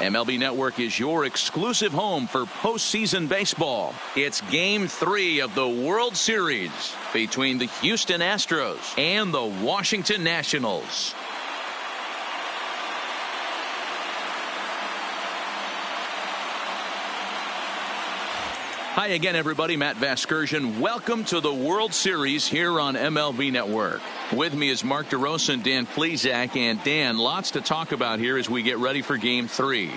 MLB Network is your exclusive home for postseason baseball. It's Game 3 of the World Series between the Houston Astros and the Washington Nationals. Hi again, everybody. Matt Vasgersian. Welcome to the World Series here on MLB Network. With me is Mark DeRosa and Dan Plesac. And Dan, lots to talk about here as we get ready for Game 3.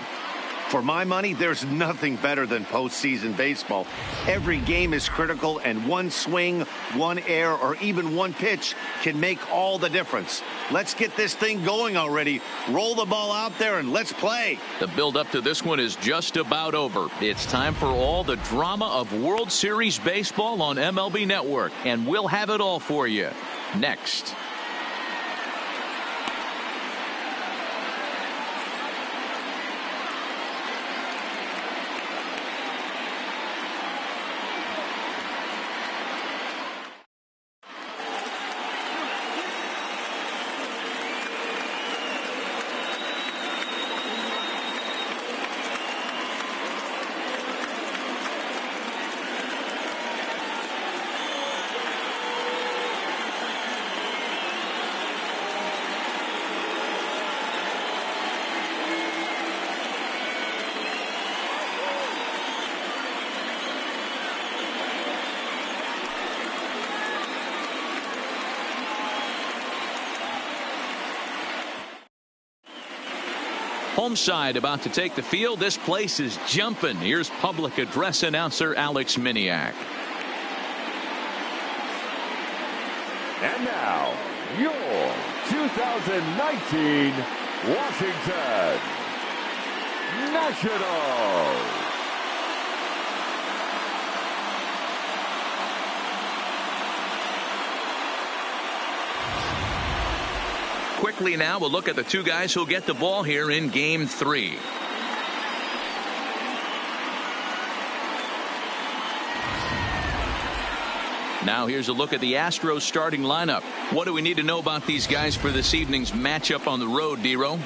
For my money, there's nothing better than postseason baseball. Every game is critical, and one swing, one error, or even one pitch can make all the difference. Let's get this thing going already. Roll the ball out there and let's play. The build-up to this one is just about over. It's time for all the drama of World Series baseball on MLB Network, and we'll have it all for you next. Home side about to take the field. This place is jumping. Here's public address announcer Alex Miniak. And now, your 2019 Washington Nationals. Quickly now, we'll look at the two guys who'll get the ball here in Game 3. Now here's a look at the Astros starting lineup. What do we need to know about these guys for this evening's matchup on the road, D-Row?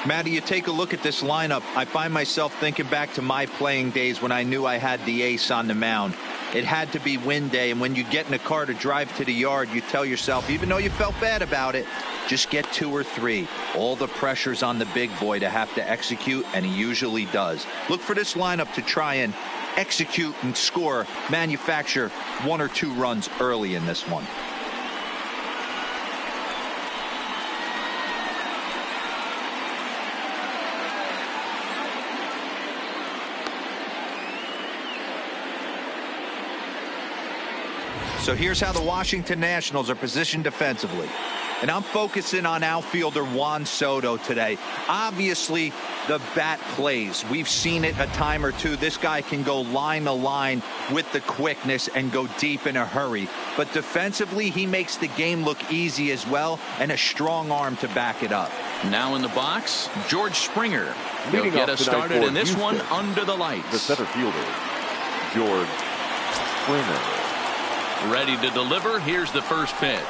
Matty, you take a look at this lineup. I find myself thinking back to my playing days when I knew I had the ace on the mound. It had to be win day, and when you get in a car to drive to the yard, you tell yourself, even though you felt bad about it, just get 2 or 3. All the pressure's on the big boy to have to execute, and he usually does. Look for this lineup to try and execute and score, manufacture 1 or 2 runs early in this one. So here's how the Washington Nationals are positioned defensively. And I'm focusing on outfielder Juan Soto today. Obviously, the bat plays. We've seen it a time or two. This guy can go line to line with the quickness and go deep in a hurry. But defensively, he makes the game look easy as well, and a strong arm to back it up. Now in the box, George Springer. He'll Leading get off us started in this Houston, one under the lights. The center fielder, George Springer. Ready to deliver. Here's the first pitch.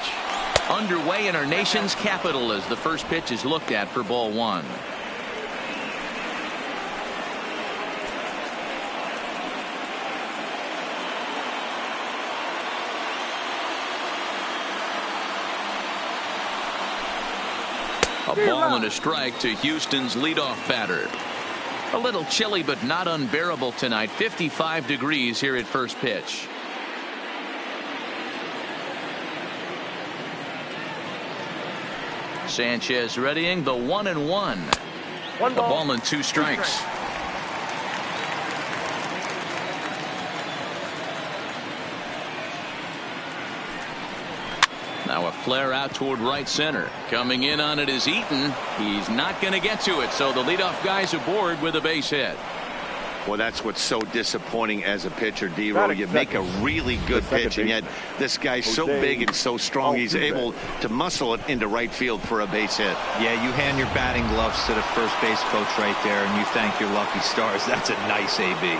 Underway in our nation's capital as the first pitch is looked at for ball 1. A ball and a strike to Houston's leadoff batter. A little chilly but not unbearable tonight. 55 degrees here at first pitch. Sanchez readying the 1-1. A ball and 2 strikes. Now a flare out toward right center. Coming in on it is Eaton. He's not going to get to it, so the leadoff guy's aboard with a base hit. Well, that's what's so disappointing as a pitcher, D-Row. You make a really good pitch, and yet this guy's so big and so strong, he's able to muscle it into right field for a base hit. Yeah, you hand your batting gloves to the first base coach right there, and you thank your lucky stars. That's a nice AB.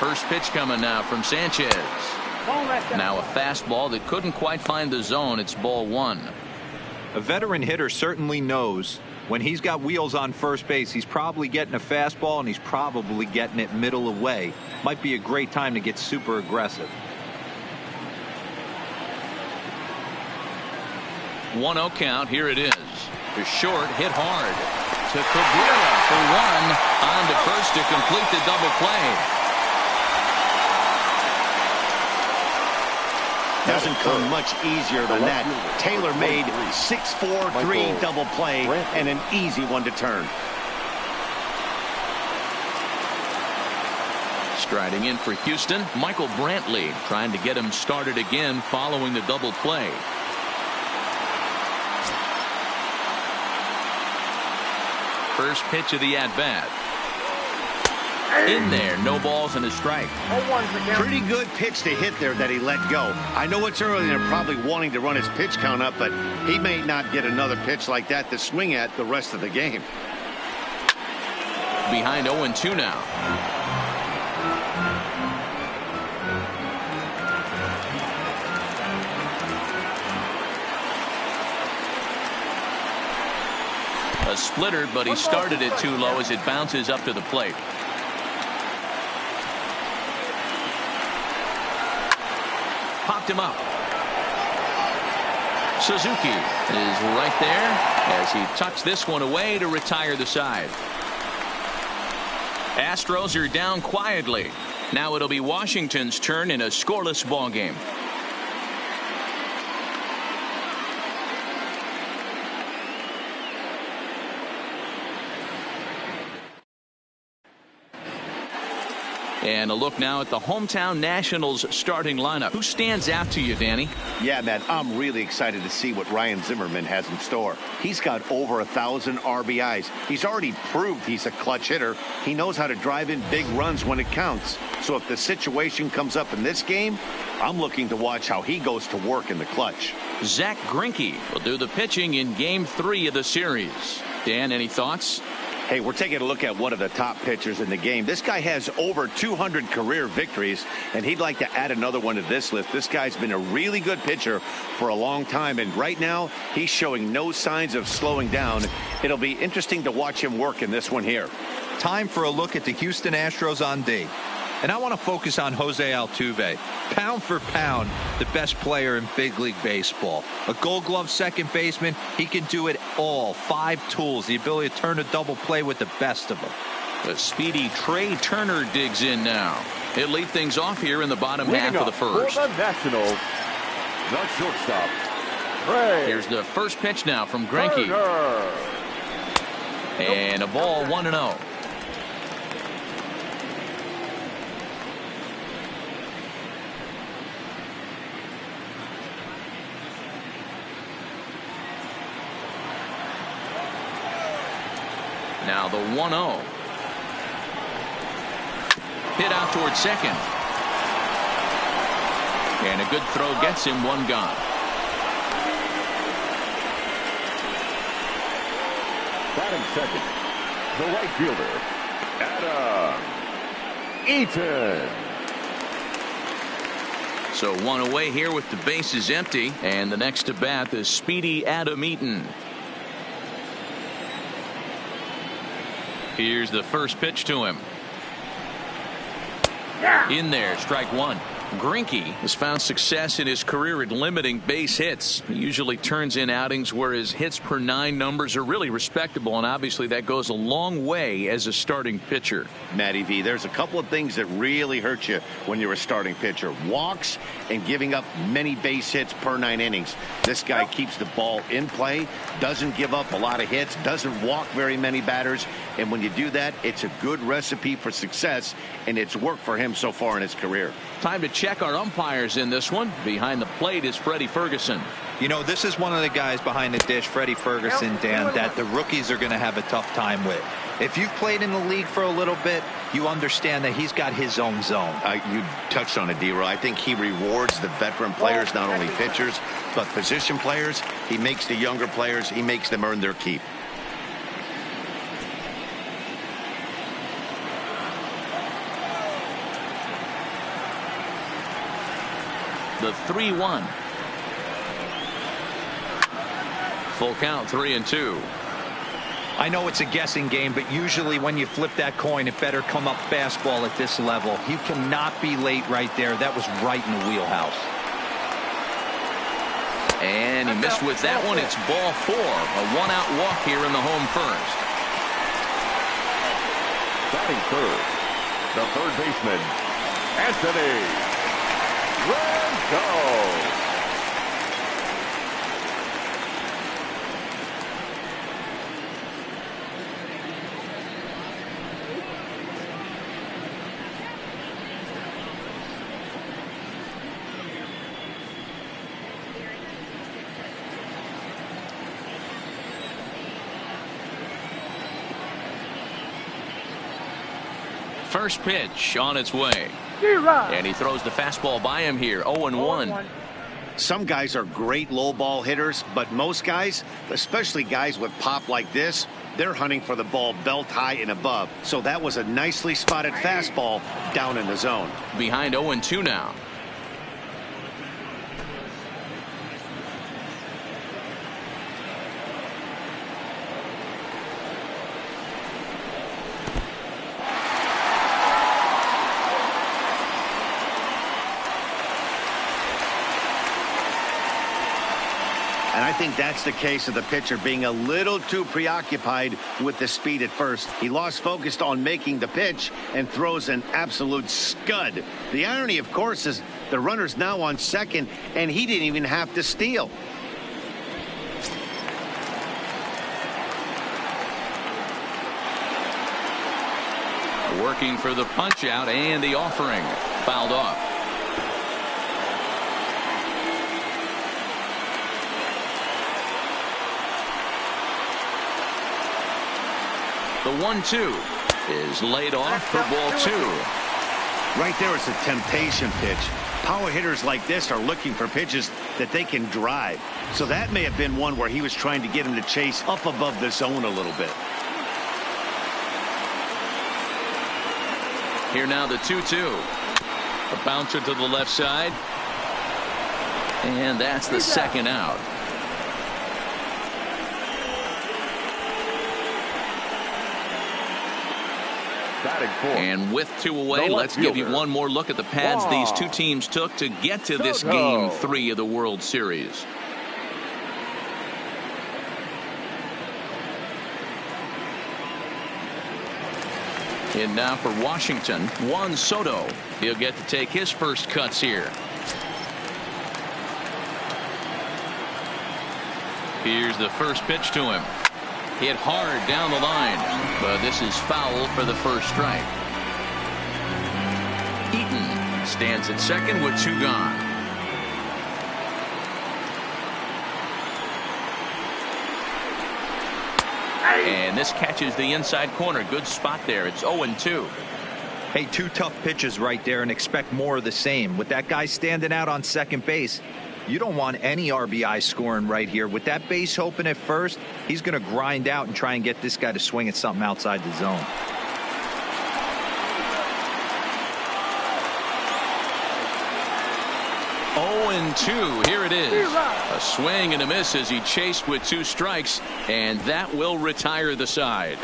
First pitch coming now from Sanchez. Now a fastball that couldn't quite find the zone. It's ball one. A veteran hitter certainly knows when he's got wheels on first base, he's probably getting a fastball and he's probably getting it middle away. Might be a great time to get super aggressive. 1-0 count. Here it is. The short hit hard to Cabrera for one. On to first to complete the double play. Doesn't come much easier than that. Taylor made 6-4-3 double play and an easy one to turn. Striding in for Houston, Michael Brantley trying to get him started again following the double play. First pitch of the at-bat. In there, no balls and a strike. Pretty good pitch to hit there that he let go. I know it's early and they're probably wanting to run his pitch count up, but he may not get another pitch like that to swing at the rest of the game. Behind 0-2 now. A splitter, but he started it too low as it bounces up to the plate. Popped him up. Suzuki is right there as he tucks this one away to retire the side. Astros are down quietly. Now it'll be Washington's turn in a scoreless ball game. And a look now at the hometown Nationals starting lineup. Who stands out to you, Danny? Yeah, man, I'm really excited to see what Ryan Zimmerman has in store. He's got over 1,000 RBIs. He's already proved he's a clutch hitter. He knows how to drive in big runs when it counts. So if the situation comes up in this game, I'm looking to watch how he goes to work in the clutch. Zach Greinke will do the pitching in Game 3 of the series. Dan, any thoughts? Hey, we're taking a look at one of the top pitchers in the game. This guy has over 200 career victories, and he'd like to add another one to this list. This guy's been a really good pitcher for a long time, and right now he's showing no signs of slowing down. It'll be interesting to watch him work in this one here. Time for a look at the Houston Astros on D. And I want to focus on Jose Altuve. Pound for pound, the best player in big league baseball. A Gold Glove second baseman, he can do it all. 5 tools, the ability to turn a double play with the best of them. The speedy Trey Turner digs in now. He'll lead things off here in the bottom half of the first. For the Nationals, the shortstop, Trey. Here's the first pitch now from Greinke. And a ball 1-0. Now the 1-0. Hit out towards second. And a good throw gets him one gone. Batting second, the right fielder, Adam Eaton. So one away here with the bases empty. And the next to bat, the speedy Adam Eaton. Here's the first pitch to him. In there, strike one. Greinke has found success in his career at limiting base hits. He usually turns in outings where his hits per 9 numbers are really respectable, and obviously that goes a long way as a starting pitcher. Matty V, there's a couple of things that really hurt you when you're a starting pitcher. Walks and giving up many base hits per 9 innings. This guy keeps the ball in play, doesn't give up a lot of hits, doesn't walk very many batters, and when you do that, it's a good recipe for success, and it's worked for him so far in his career. Time to check our umpires in this one. Behind the plate is Freddie Ferguson. You know, this is one of the guys behind the dish, Freddie Ferguson, Dan, that the rookies are going to have a tough time with. If you've played in the league for a little bit, you understand that he's got his own zone. You touched on it, D-Roy. I think he rewards the veteran players, not only pitchers, but position players. He makes the younger players, he makes them earn their keep. The 3-1. Full count, 3-2. I know it's a guessing game, but usually when you flip that coin, it better come up fastball at this level. You cannot be late right there. That was right in the wheelhouse. And he missed with that one. It's ball 4. A one-out walk here in the home first. Batting third, the third baseman, Anthony Rizzo. First pitch on its way. And he throws the fastball by him here. 0-1. Some guys are great low ball hitters, but most guys, especially guys with pop like this, they're hunting for the ball belt high and above. So that was a nicely spotted fastball down in the zone. Behind 0-2 now. And I think that's the case of the pitcher being a little too preoccupied with the speed at first. He lost focus on making the pitch and throws an absolute scud. The irony, of course, is the runner's now on second, and he didn't even have to steal. Working for the punch out, and the offering fouled off. The 1-2 is laid off for ball 2. Right there, it's a temptation pitch. Power hitters like this are looking for pitches that they can drive. So that may have been one where he was trying to get him to chase up above the zone a little bit. Here now the 2-2. A bouncer to the left side. And that's the second out. And with 2 away, let's give you one more look at the pads these two teams took to get to this Game 3 of the World Series. In now for Washington, Juan Soto. He'll get to take his first cuts here. Here's the first pitch to him. Hit hard down the line, but this is foul for the first strike. Eaton stands at second with 2 gone. And this catches the inside corner. Good spot there. It's 0-2. Hey, 2 tough pitches right there, and expect more of the same. With that guy standing out on second base, you don't want any RBI scoring right here. With that base open at first, he's going to grind out and try and get this guy to swing at something outside the zone. Two. Here it is. A swing and a miss as he chased with 2 strikes, and that will retire the side.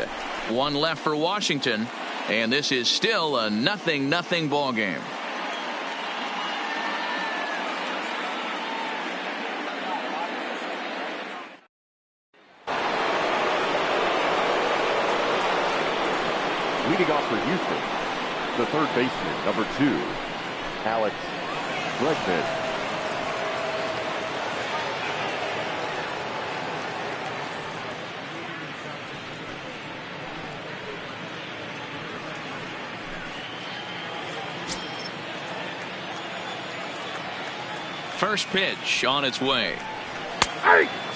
1 left for Washington, and this is still a 0-0 ball game. Leading off for Houston, the third baseman, number 2, Alex Bregman. First pitch on its way.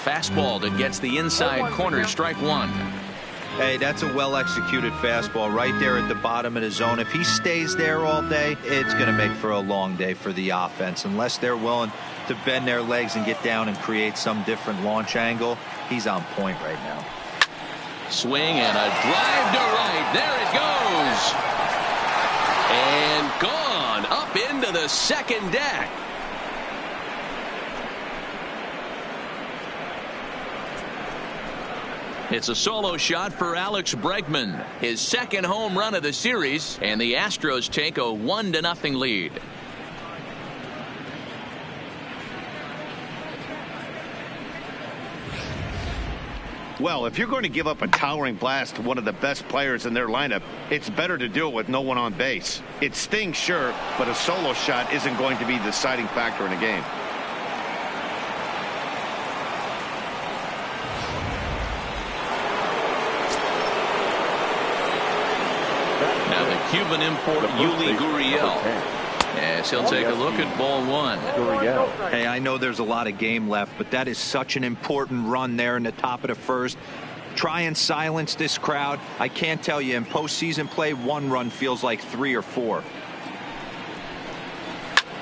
Fastball that gets the inside corner, strike 1. Hey, that's a well-executed fastball right there at the bottom of the zone. If he stays there all day, it's going to make for a long day for the offense. Unless they're willing to bend their legs and get down and create some different launch angle, he's on point right now. Swing and a drive to right. There it goes. And gone up into the second deck. It's a solo shot for Alex Bregman, his second home run of the series, and the Astros take a 1-0 lead. Well, if you're going to give up a towering blast to one of the best players in their lineup, it's better to do it with no one on base. It stings, sure, but a solo shot isn't going to be the deciding factor in a game. Now the Cuban import Yuli Gurriel, as he'll take a look at ball one. Hey, I know there's a lot of game left, but that is such an important run there in the top of the first. Try and silence this crowd. I can't tell you, in postseason play, one run feels like 3 or 4.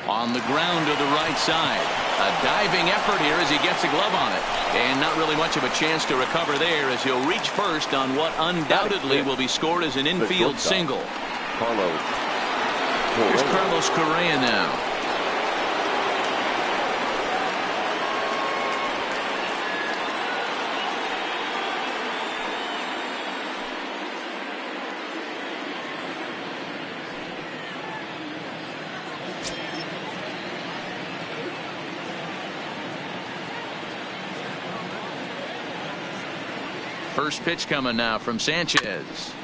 On the ground to the right side. A diving effort here as he gets a glove on it. And not really much of a chance to recover there as he'll reach first on what undoubtedly will be scored as an infield single. Here's Carlos Correa now. First pitch coming now from Sanchez.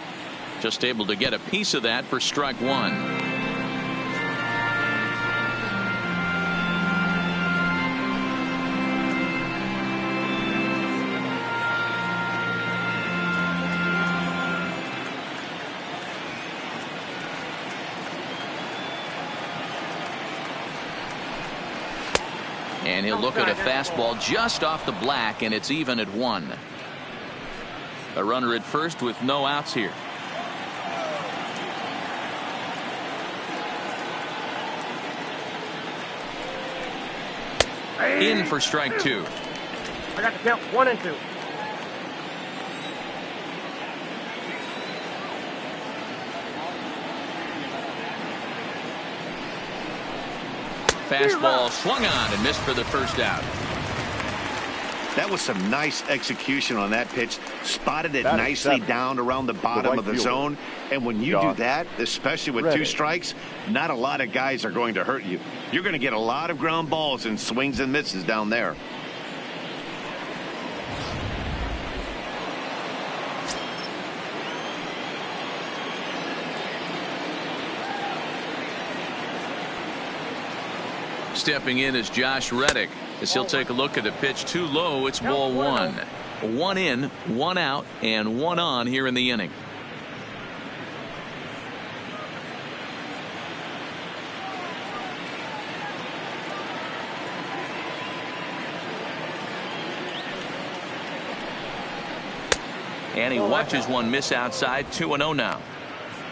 Just able to get a piece of that for strike one. And he'll look at a fastball just off the black, and it's even at 1. A runner at first with no outs here. In for strike 2. I got the count 1 and 2. Fastball swung on and missed for the first out. That was some nice execution on that pitch. Spotted it nicely down around the bottom of the zone. And when you do that, especially with 2 strikes, not a lot of guys are going to hurt you. You're going to get a lot of ground balls and swings and misses down there. Stepping in is Josh Reddick as he'll take a look at a pitch too low. It's ball 1. 1 in, 1 out, and 1 on here in the inning. And he watches one miss outside. 2-0 now.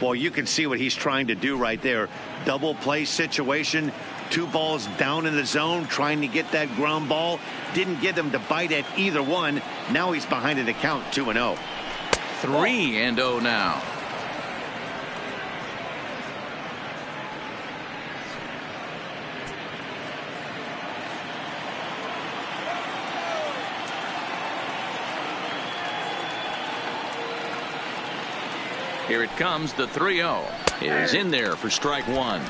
Well, you can see what he's trying to do right there. Double play situation. 2 balls down in the zone, trying to get that ground ball. Didn't get him to bite at either one. Now he's behind in the count, 2-0. 3-0 now. Here it comes. The 3-0 is in there for strike 1.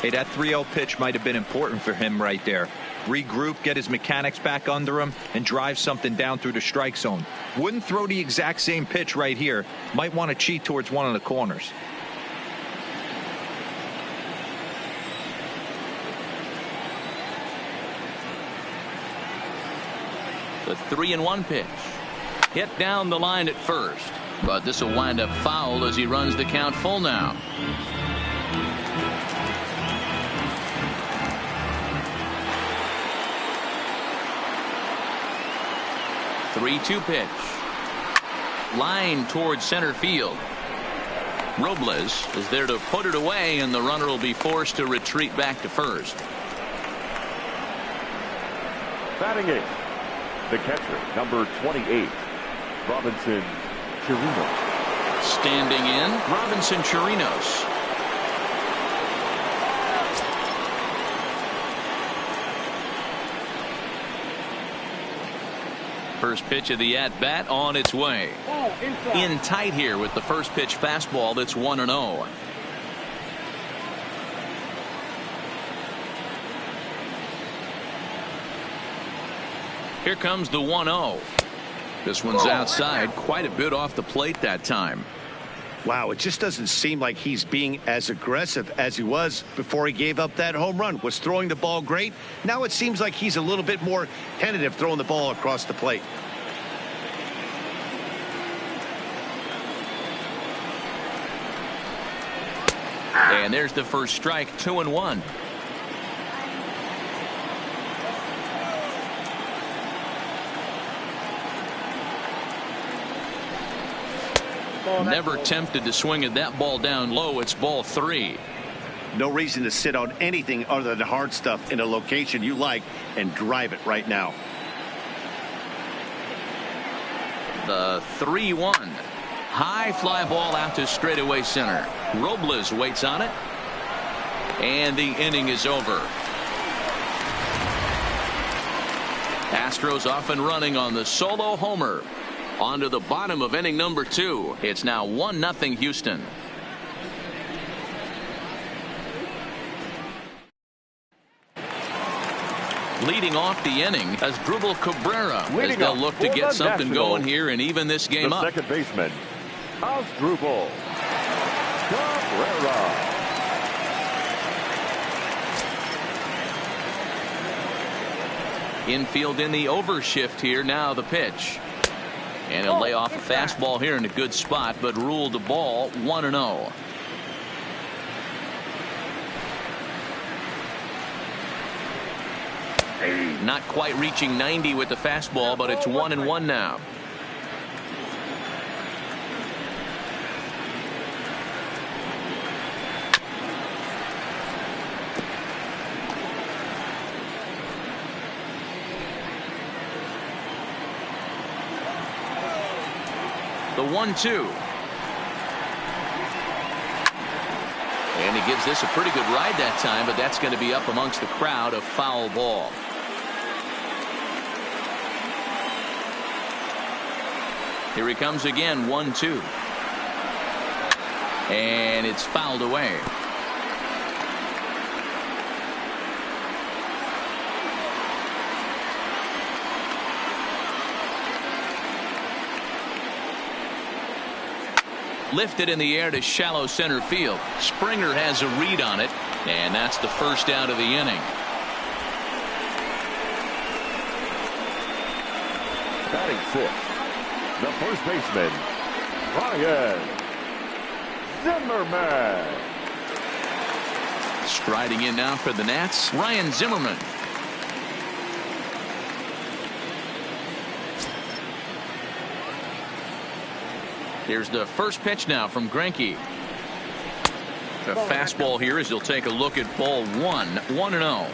Hey, that 3-0 pitch might have been important for him right there. Regroup, get his mechanics back under him, and drive something down through the strike zone. Wouldn't throw the exact same pitch right here. Might want to cheat towards one of the corners. The 3-1 pitch. Hit down the line at first. But this will wind up foul as he runs the count full now. 3-2 pitch. Line towards center field. Robles is there to put it away, and the runner will be forced to retreat back to first. Batting 8th, the catcher, number 28, Robinson Chirinos. Standing in, Robinson Chirinos. First pitch of the at-bat on its way. In tight here with the first pitch fastball that's 1-0. Here comes the 1-0. This one's outside, quite a bit off the plate that time. Wow, it just doesn't seem like he's being as aggressive as he was before he gave up that home run. Was throwing the ball great. Now it seems like he's a little bit more tentative throwing the ball across the plate. And there's the first strike, 2-1. Never tempted to swing at that ball down low. It's ball 3. No reason to sit on anything other than hard stuff in a location you like and drive it right now. The 3-1. High fly ball out to straightaway center. Robles waits on it. And the inning is over. Astros off and running on the solo homer. On to the bottom of inning number 2. It's now 1-0 Houston. Leading off the inning as Drupal Cabrera, as they'll look to get something going here and even this game up. Second baseman, Drupal Cabrera. Infield in the overshift here. Now the pitch. And he'll lay off a fastball here in a good spot, but ruled the ball 1-0. Not quite reaching 90 with the fastball, but it's 1-1 now. The 1-2. And he gives this a pretty good ride that time, but that's going to be up amongst the crowd. A foul ball. Here he comes again, 1-2. And it's fouled away. Lifted in the air to shallow center field. Springer has a read on it, and that's the first out of the inning. Batting 6, the first baseman, Ryan Zimmerman. Striding in now for the Nats, Ryan Zimmerman. Here's the first pitch now from Greinke. The fastball here as he'll take a look at ball 1, 1-0.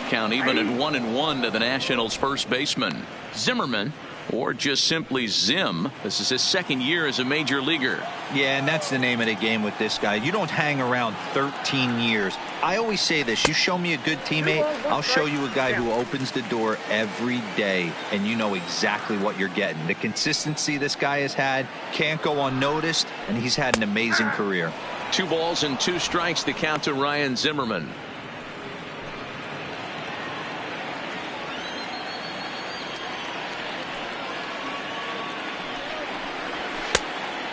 Count even at 1-1 to the Nationals' first baseman. Zimmerman, or just simply Zim. This is his second year as a major leaguer. Yeah, and that's the name of the game with this guy. You don't hang around 13 years. I always say this: you show me a good teammate, I'll show you a guy who opens the door every day, and you know exactly what you're getting. The consistency this guy has had can't go unnoticed, and he's had an amazing career. 2 balls and 2 strikes to count to Ryan Zimmerman.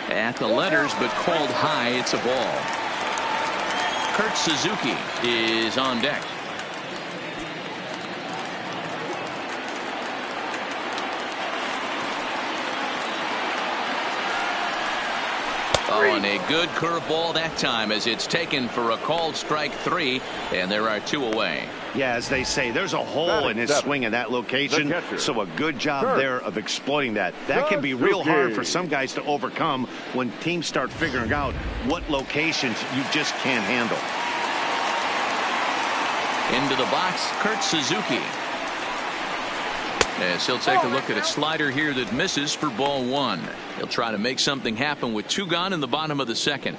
At the letters, but called high. It's a ball. Kurt Suzuki is on deck. Oh, and a good curveball that time as it's taken for a called strike 3, and there are 2 away. Yeah, as they say, there's a hole in his swing in that location, so a good job there of exploiting that. That can be real hard for some guys to overcome when teams start figuring out what locations you just can't handle. Into the box, Kurt Suzuki. As he'll take a look at a slider here that misses for ball 1. He'll try to make something happen with 2 gone in the bottom of the second.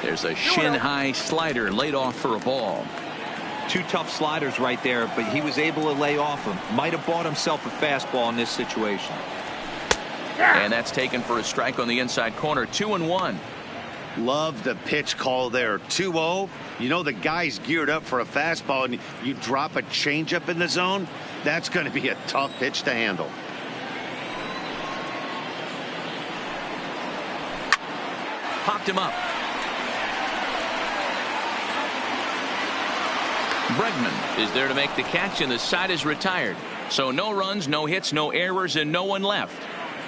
There's a shin-high slider laid off for a ball. Two tough sliders right there, but he was able to lay off them. Might have bought himself a fastball in this situation. And that's taken for a strike on the inside corner. 2-1. Love the pitch call there. 2-0. You know the guy's geared up for a fastball, and you drop a changeup in the zone. That's going to be a tough pitch to handle. Popped him up. Bregman is there to make the catch, and the side is retired. So no runs, no hits, no errors, and no one left.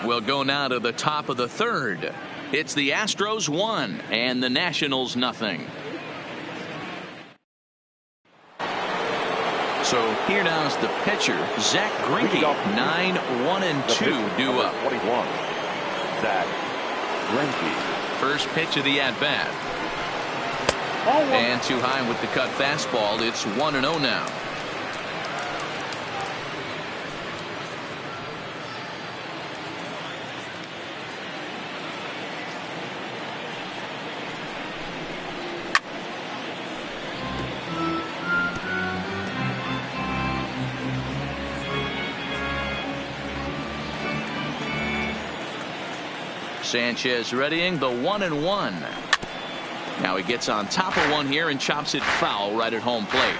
We'll go now to the top of the third. It's the Astros 1 and the Nationals nothing. So here now is the pitcher, Zach Greinke. 9-1-2 due up. 21. Zach Greinke. First pitch of the at-bat. And too high with the cut fastball. It's 1-0 now. Sanchez readying the 1-1. Now he gets on top of one here and chops it foul right at home plate.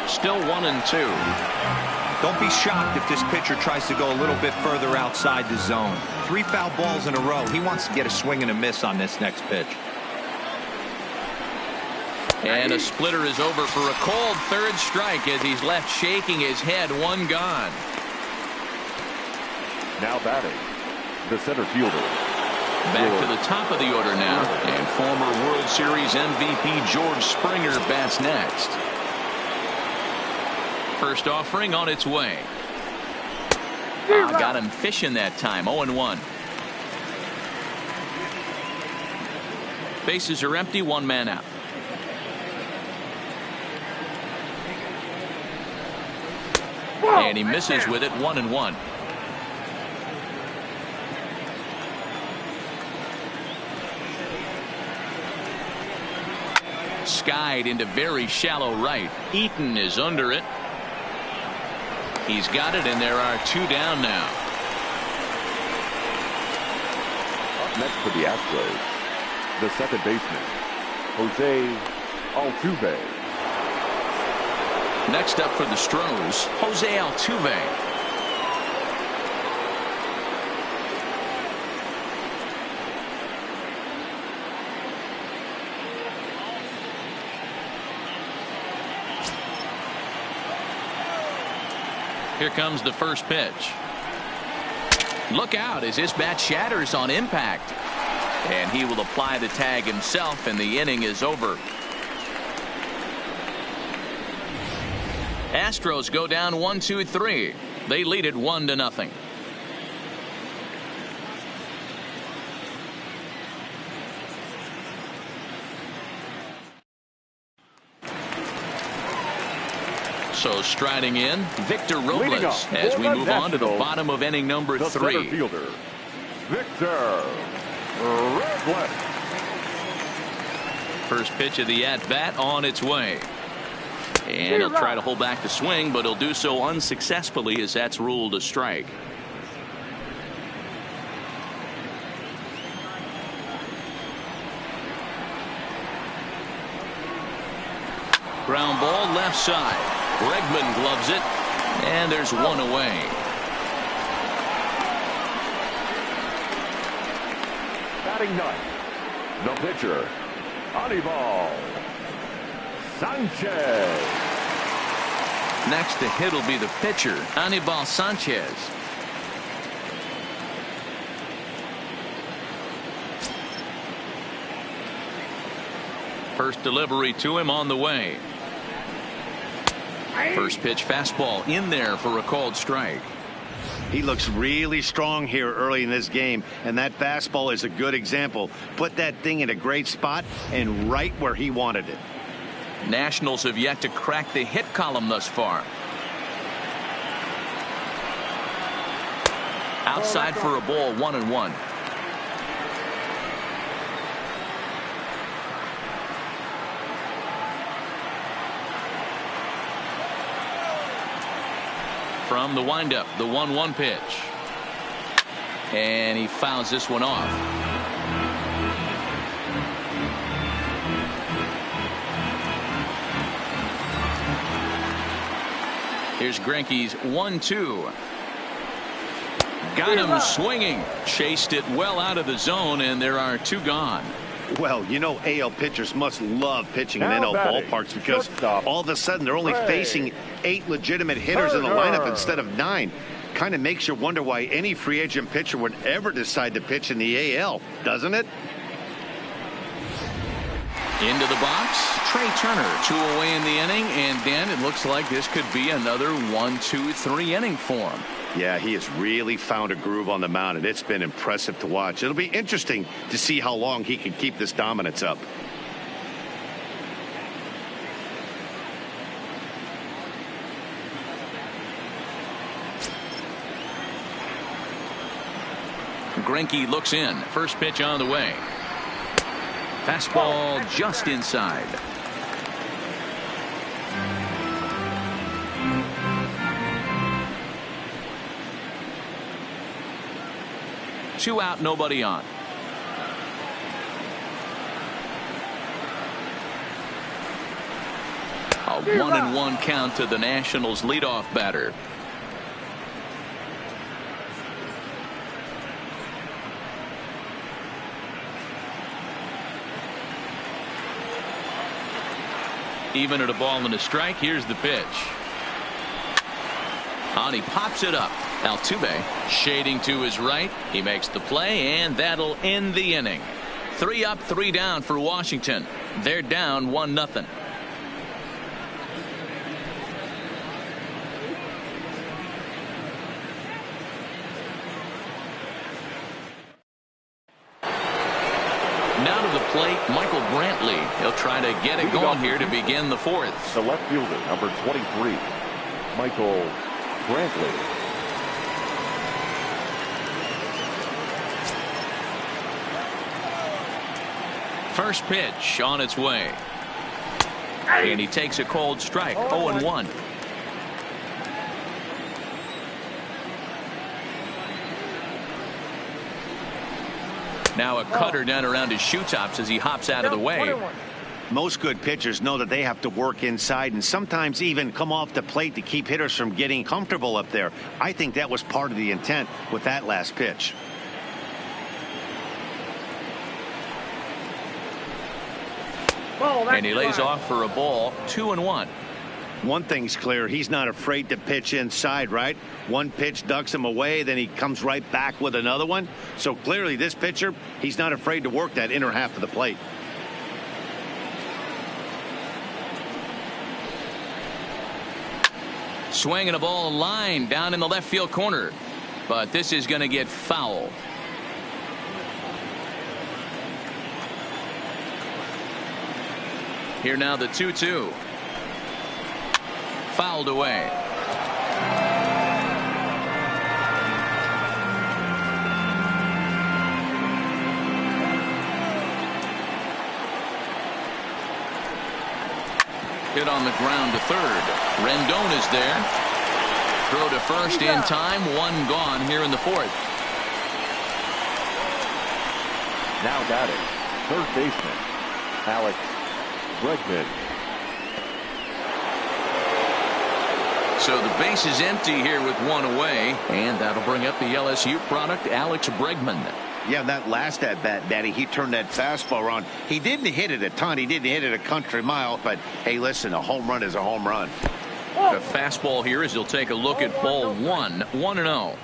Still 1-2. Don't be shocked if this pitcher tries to go a little bit further outside the zone. 3 foul balls in a row. He wants to get a swing and a miss on this next pitch. And a splitter is over for a cold third strike as he's left shaking his head. One gone. Now batting, the center fielder. Back to the top of the order now. And former World Series MVP George Springer bats next. First offering on its way. Got him fishing that time. 0-1. Bases are empty. One man out. And he misses with it. 1-1. Skied into very shallow right. Eaton is under it. He's got it, and there are 2 down now. Up next for the Astros, the second baseman, Jose Altuve. Next up for the Astros, Jose Altuve. Here comes the first pitch. Look out as this bat shatters on impact. And he will apply the tag himself, and the inning is over. Astros go down 1-2-3. They lead it 1-0. So striding in, Victor Robles as we move on to the bottom of inning number 3. Center fielder, Victor Robles. First pitch of the at-bat on its way. And he'll try to hold back the swing, but he'll do so unsuccessfully as that's ruled a strike. Ground ball left side. Bregman gloves it, and there's one away. Batting ninth, the pitcher, Anibal Sanchez. Next to hit will be the pitcher, Anibal Sanchez. First delivery to him on the way. First pitch fastball in there for a called strike. He looks really strong here early in this game, and that fastball is a good example. Put that thing in a great spot and right where he wanted it. Nationals have yet to crack the hit column thus far. Outside for a ball, 1-1. From the windup, the 1-1 pitch. And he fouls this one off. Here's Greinke's 1-2. Got him swinging. Chased it well out of the zone, and there are 2 gone. Well, you know, AL pitchers must love pitching in NL ballparks because all of a sudden they're only facing 8 legitimate hitters in the lineup instead of 9. Kind of makes you wonder why any free agent pitcher would ever decide to pitch in the AL, doesn't it? Into the box, Trey Turner, 2 away in the inning, and Dan, it looks like this could be another 1-2-3 inning for him. Yeah, he has really found a groove on the mound, and it's been impressive to watch. It'll be interesting to see how long he can keep this dominance up. Greinke looks in. First pitch on the way. Fastball just inside. Two out, nobody on. A 1-1 count to the Nationals leadoff batter. Even at a ball and a strike. Here's the pitch. And he pops it up. Altuve shading to his right. He makes the play, and that'll end the inning. 3 up, 3 down for Washington. They're down 1-0. Now to the plate, Michael Brantley. He'll try to get it going here to begin the 4th. The left fielder, number 23, Michael Brantley. First pitch on its way. And he takes a cold strike. 0-1. Now a cutter down around his shoe tops as he hops out of the way. Most good pitchers know that they have to work inside and sometimes even come off the plate to keep hitters from getting comfortable up there. I think that was part of the intent with that last pitch. And he lays off for a ball. 2-1. One thing's clear, he's not afraid to pitch inside, right? One pitch ducks him away, then he comes right back with another one. So clearly this pitcher, he's not afraid to work that inner half of the plate. Swinging a ball line down in the left field corner. But this is going to get foul. Here now the 2-2. Fouled away. Hit on the ground to third. Rendon is there. Throw to first in time. 1 gone here in the 4th. Now got it. Third baseman, Alex Bregman. So the base is empty here with 1 away, and that'll bring up the LSU product, Alex Bregman. Yeah, that last at bat, Daddy, he turned that fastball around. He didn't hit it a ton. He didn't hit it a country mile. But, hey, listen, a home run is a home run. The fastball here as he'll take a look at ball 1. 1-0.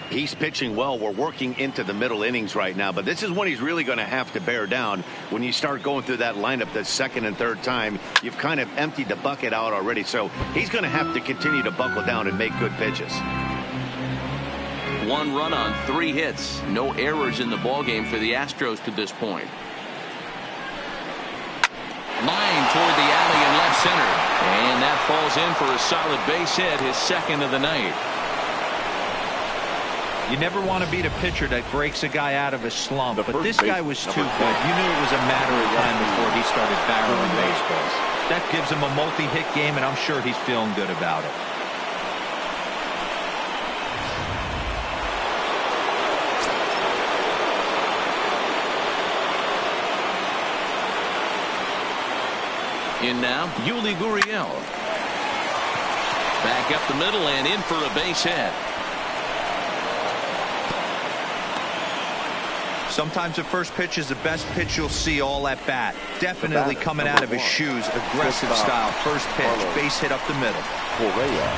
He's pitching well. We're working into the middle innings right now. But this is when he's really going to have to bear down. When you start going through that lineup the second and third time, you've kind of emptied the bucket out already. So he's going to have to continue to buckle down and make good pitches. 1 run on 3 hits. No errors in the ballgame for the Astros to this point. Line toward the alley in left center. And that falls in for a solid base hit, his second of the night. You never want to beat a pitcher that breaks a guy out of a slump, but this guy was too good. You knew it was a matter of time before he started barreling baseballs. That gives him a multi-hit game, and I'm sure he's feeling good about it. In now, Yuli Gurriel. Back up the middle and in for a base hit. Sometimes the first pitch is the best pitch you'll see all at bat. Definitely coming out of his shoes. Aggressive style. First pitch. Base hit up the middle. Correa.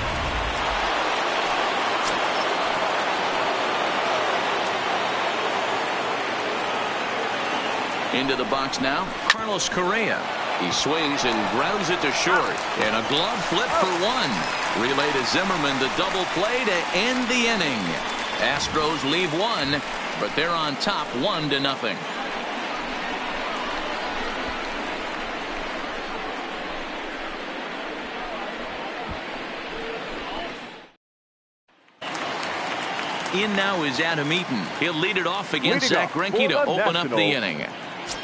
Into the box now, Carlos Correa. He swings and grounds it to short. And a glove flip for one. Relay to Zimmerman, the double play to end the inning. Astros leave one, but they're on top 1-0. In now is Adam Eaton. He'll lead it off against Zach Greinke to open up the inning.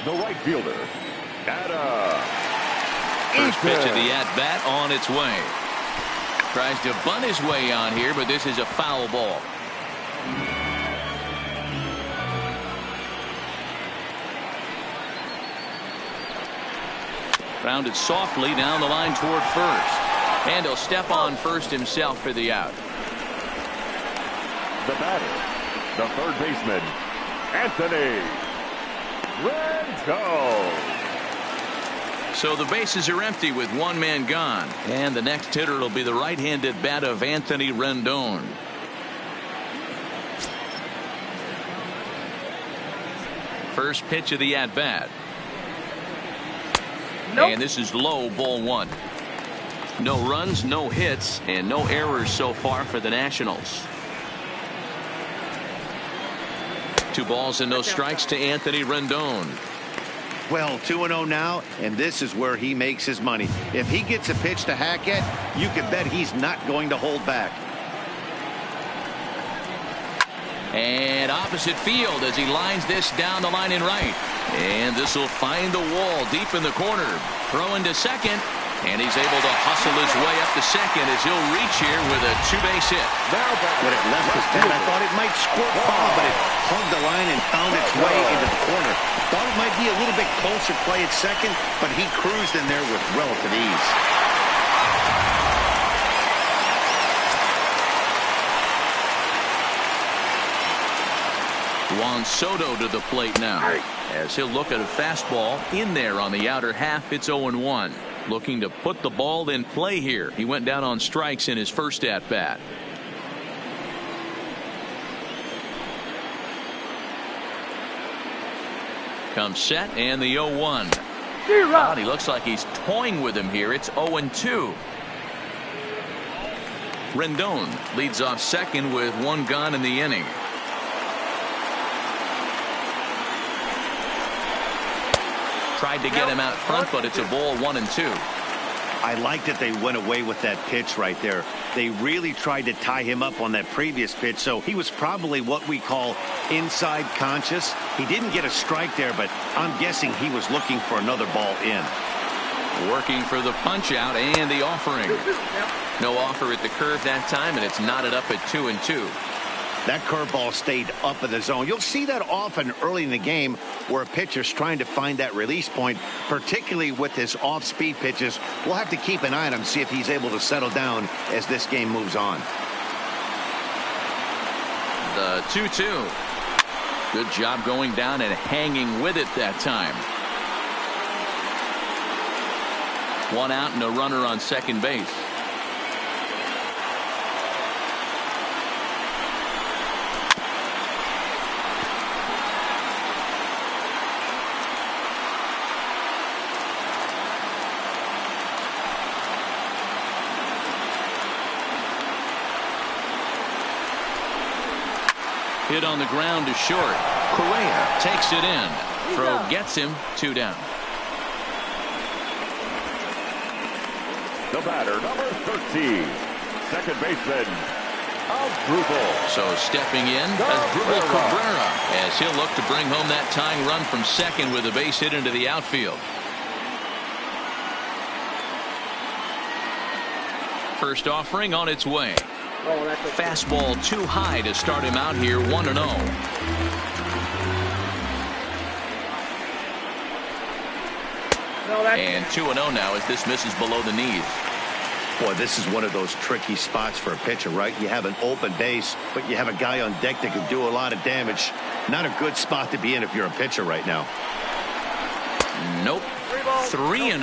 The right fielder, Adam. First pitch of the at-bat on its way. Tries to bunt his way on here, but this is a foul ball. Rounded softly down the line toward first. And he'll step on first himself for the out. The batter, the third baseman, Anthony Rendon. So the bases are empty with one man gone. And the next hitter will be the right-handed bat of Anthony Rendon. First pitch of the at-bat. Nope. And this is low, ball one. No runs, no hits, and no errors so far for the Nationals. 2 balls and no strikes to Anthony Rendon. Well, 2-0 now, and this is where he makes his money. If he gets a pitch to hack at, you can bet he's not going to hold back. And opposite field as he lines this down the line in right. And this will find the wall deep in the corner. Throw into second. And he's able to hustle his way up to second as he'll reach here with a 2-base hit. When it left his bat, I thought it might squirt foul, but it hugged the line and found its way into the corner. Thought it might be a little bit closer play at second, but he cruised in there with relative ease. Juan Soto to the plate now as he'll look at a fastball in there on the outer half. It's 0-1. Looking to put the ball in play here. He went down on strikes in his first at bat. Comes set and the 0-1. He looks like he's toying with him here. It's 0-2. Rendon leads off second with 1 gone in the inning. Tried to get him out front, but it's a ball 1-2. I like that they went away with that pitch right there. They really tried to tie him up on that previous pitch, so he was probably what we call inside conscious. He didn't get a strike there, but I'm guessing he was looking for another ball in. Working for the punch out and the offering. No offer at the curve that time, and it's knotted up at 2-2. That curveball stayed up in the zone. You'll see that often early in the game where a pitcher's trying to find that release point, particularly with his off-speed pitches. We'll have to keep an eye on him, see if he's able to settle down as this game moves on. The 2-2. Good job going down and hanging with it that time. 1 out and a runner on second base. Hit on the ground to short. Correa takes it in. Throw gets him 2 down. The batter, number 13, second baseman, So stepping in, Asdrubal Cabrera, as he'll look to bring home that tying run from second with a base hit into the outfield. First offering on its way. Fastball too high to start him out here, 1-0. And 2-0 now as this misses below the knees. Boy, this is one of those tricky spots for a pitcher, right? You have an open base, but you have a guy on deck that can do a lot of damage. Not a good spot to be in if you're a pitcher right now. Nope. 3-0.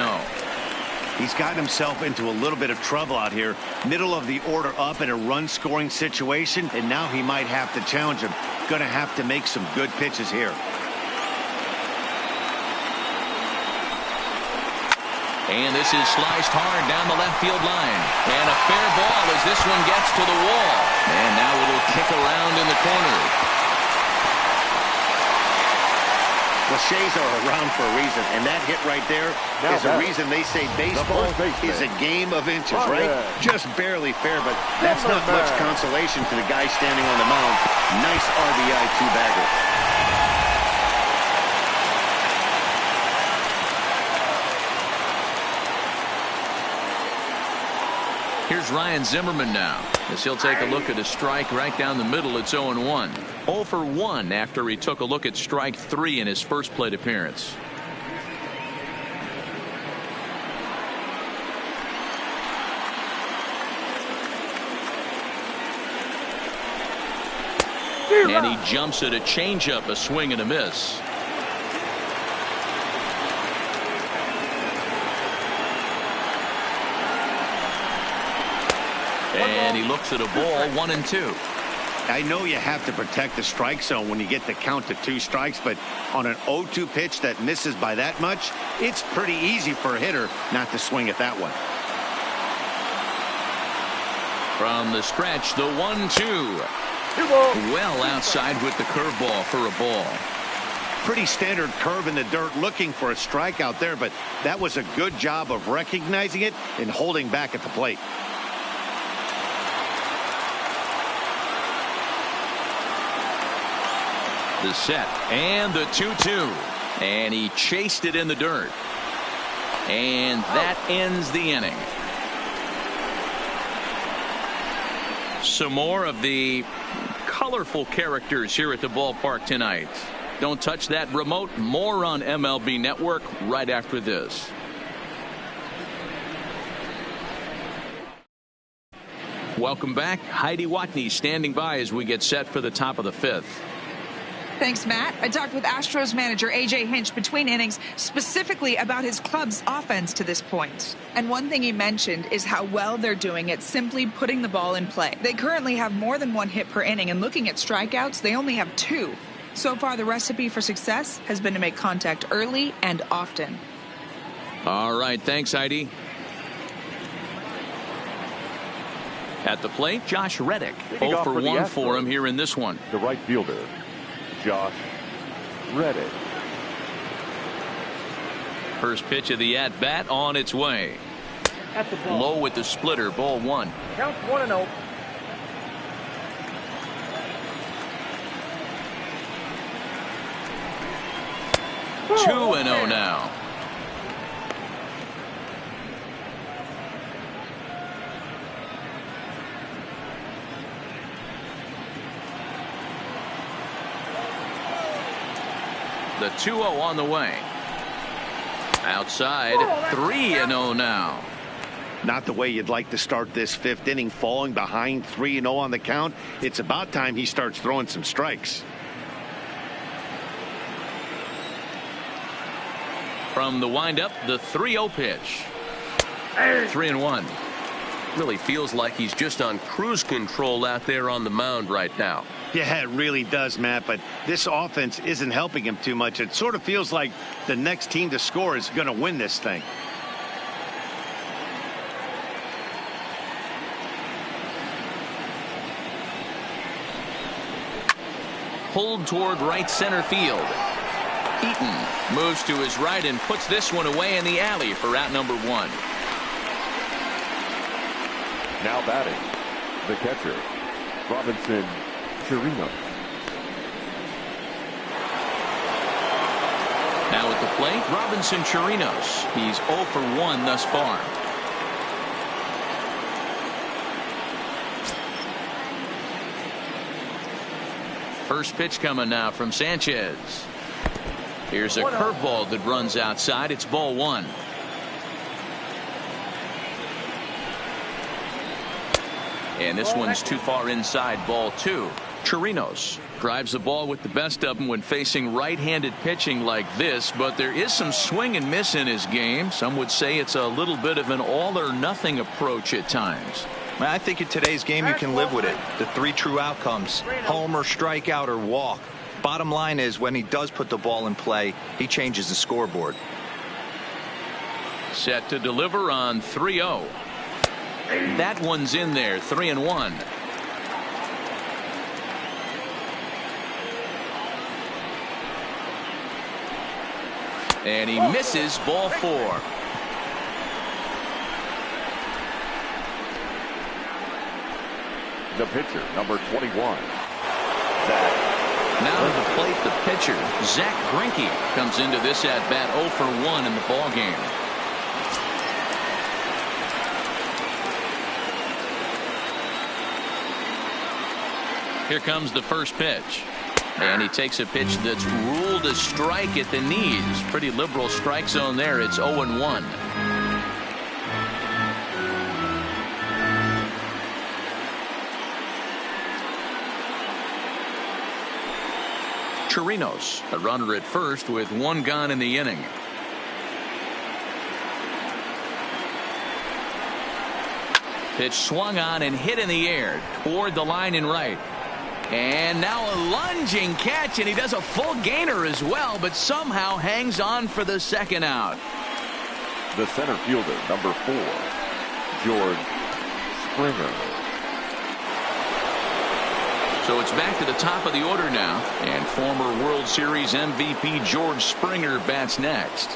He's gotten himself into a little bit of trouble out here. Middle of the order up in a run-scoring situation, and now he might have to challenge him. Going to have to make some good pitches here. And this is sliced hard down the left field line. And a fair ball as this one gets to the wall. And now it'll kick around in the corner. The Shays are around for a reason, and that hit right there is a reason they say baseball is a game of inches, right? Just barely fair, but that's not much consolation to the guy standing on the mound. Nice RBI two-bagger. Here's Ryan Zimmerman now, as he'll take a look at a strike right down the middle. It's 0-1. 0 for 1 after he took a look at strike 3 in his first plate appearance. And he jumps at a changeup, a swing and a miss. And he looks at a ball, 1-2. I know you have to protect the strike zone when you get the count to 2 strikes, but on an 0-2 pitch that misses by that much, it's pretty easy for a hitter not to swing at that one. From the stretch, the 1-2. Well outside with the curveball for a ball. Pretty standard curve in the dirt, looking for a strikeout there, but that was a good job of recognizing it and holding back at the plate. The set and the 2-2, and he chased it in the dirt, and that ends the inning. Some more of the colorful characters here at the ballpark tonight. Don't touch that remote. More on MLB Network right after this. Welcome back. Heidi Watney standing by as we get set for the top of the 5th. Thanks, Matt. I talked with Astros manager A.J. Hinch between innings specifically about his club's offense to this point. And one thing he mentioned is how well they're doing at simply putting the ball in play. They currently have more than 1 hit per inning, and looking at strikeouts, they only have 2. So far, the recipe for success has been to make contact early and often. All right. Thanks, Heidi. At the plate, Josh Reddick. 0 for 1 for him here in this one. The right fielder, Josh Reddick. First pitch of the at-bat on its way. That's a ball. Low with the splitter, ball 1. Count 1-0. Oh, 2-0 now. The 2-0 on the way. Outside, 3-0 now. Not the way you'd like to start this 5th inning, falling behind 3-0 on the count. It's about time he starts throwing some strikes. From the windup, the 3-0 pitch. 3-1. Really feels like he's just on cruise control out there on the mound right now. Yeah, it really does, Matt, but this offense isn't helping him too much. It sort of feels like the next team to score is going to win this thing. Pulled toward right center field. Eaton moves to his right and puts this one away in the alley for out number 1. Now batting, the catcher, Robinson Chirinos. Now at the plate, Robinson Chirinos. He's 0 for 1 thus far. First pitch coming now from Sanchez. Here's a curveball that runs outside. It's ball 1. And this one's too far inside, ball 2. Chirinos drives the ball with the best of them when facing right-handed pitching like this, but there is some swing and miss in his game. Some would say it's a little bit of an all-or-nothing approach at times. I think in today's game you can live with it. The 3 true outcomes: home or strikeout or walk. Bottom line is, when he does put the ball in play, he changes the scoreboard. Set to deliver on 3-0. That one's in there, 3-1. And he misses, ball 4. The pitcher, number 21. Zach. Now to the plate, the pitcher, Zach Greinke, comes into this at bat 0 for 1 in the ball game. Here comes the first pitch. And he takes a pitch that's ruled a strike at the knees. Pretty liberal strike zone there. It's 0-1. Chirinos, a runner at first with 1 gone in the inning. Pitch swung on and hit in the air toward the line in right. And now a lunging catch, and he does a full gainer as well, but somehow hangs on for the second out. The center fielder, number 4, George Springer. So it's back to the top of the order now, and former World Series MVP George Springer bats next.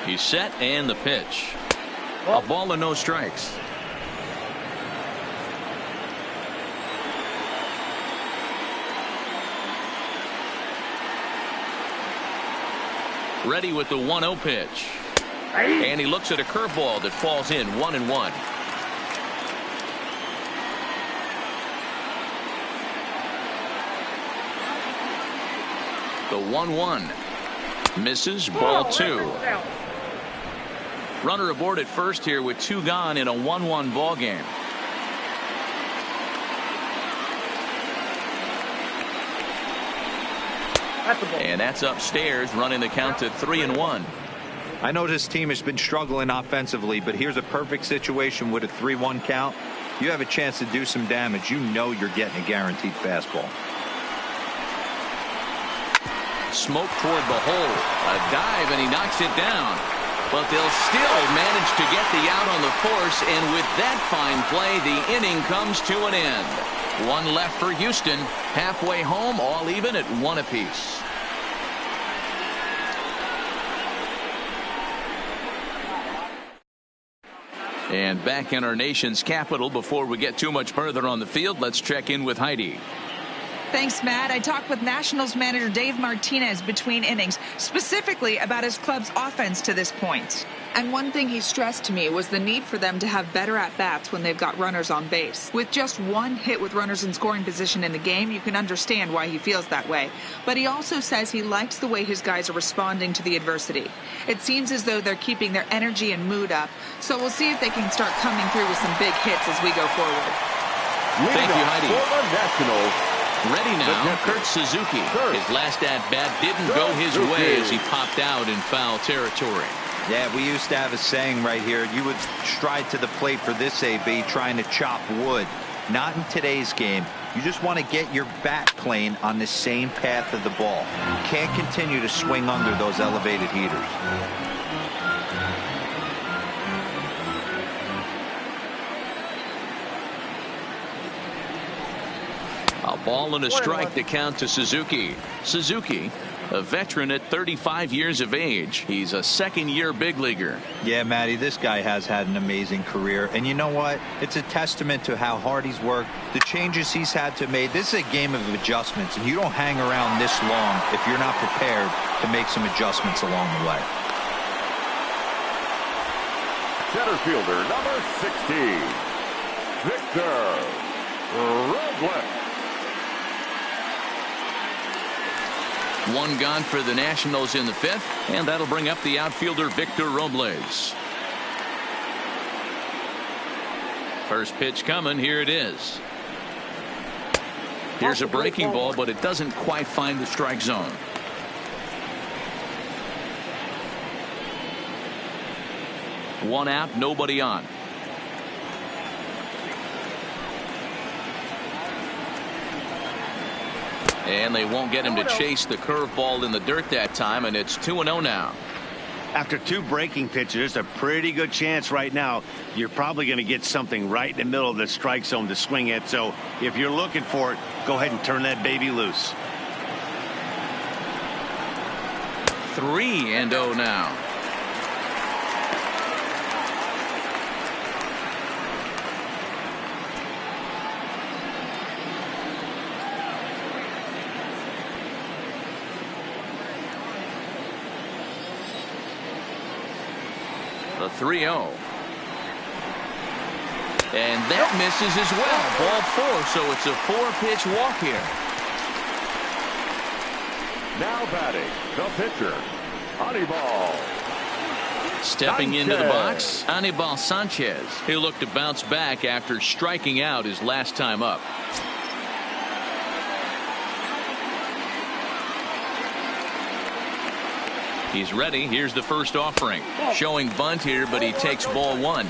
He's set, and the pitch. A ball and no strikes. Ready with the 1-0 pitch. And he looks at a curveball that falls in, 1-1. The 1-1 misses, ball 2. Runner aboard at first here with 2 gone in a 1-1 ball game. And that's upstairs, running the count to 3-1. I know this team has been struggling offensively, but here's a perfect situation with a 3-1 count. You have a chance to do some damage. You know you're getting a guaranteed fastball. Smoke toward the hole. A dive, and he knocks it down. But they'll still manage to get the out on the force, and with that fine play, the inning comes to an end. 1 left for Houston. Halfway home, all even at 1 apiece. And back in our nation's capital, before we get too much further on the field, let's check in with Heidi. Thanks, Matt. I talked with Nationals manager Dave Martinez between innings, specifically about his club's offense to this point. And one thing he stressed to me was the need for them to have better at-bats when they've got runners on base. With just 1 hit with runners in scoring position in the game, you can understand why he feels that way. But he also says he likes the way his guys are responding to the adversity. It seems as though they're keeping their energy and mood up, so we'll see if they can start coming through with some big hits as we go forward. Thank you, Heidi. Portland Nationals. Ready now, Kurt Suzuki. His last at-bat didn't go his way as he popped out in foul territory. Yeah, we used to have a saying right here. You would stride to the plate for this AB, trying to chop wood. Not in today's game. You just want to get your bat plane on the same path of the ball. You can't continue to swing under those elevated heaters. A ball and a strike to count to Suzuki. Suzuki, a veteran at 35 years of age. He's a second-year big leaguer. Yeah, Matty, this guy has had an amazing career. And you know what? It's a testament to how hard he's worked, the changes he's had to make. This is a game of adjustments, and you don't hang around this long if you're not prepared to make some adjustments along the way. Center fielder, number 16, Victor Robles. One gone for the Nationals in the fifth, and that'll bring up the outfielder Victor Robles. First pitch coming. Here it is. Here's a breaking ball, but it doesn't quite find the strike zone. One out, nobody on. And they won't get him to chase the curveball in the dirt that time, and it's 2-0 now. After two breaking pitches, a pretty good chance right now you're probably going to get something right in the middle of the strike zone to swing at. So if you're looking for it, go ahead and turn that baby loose. 3-0 now. The 3-0. And that misses as well. Ball 4, so it's a 4-pitch walk here. Now batting, the pitcher, Anibal. Stepping into the box, Anibal Sanchez. He'll look to bounce back after striking out his last time up. He's ready. Here's the first offering. Showing bunt here, but he takes ball 1.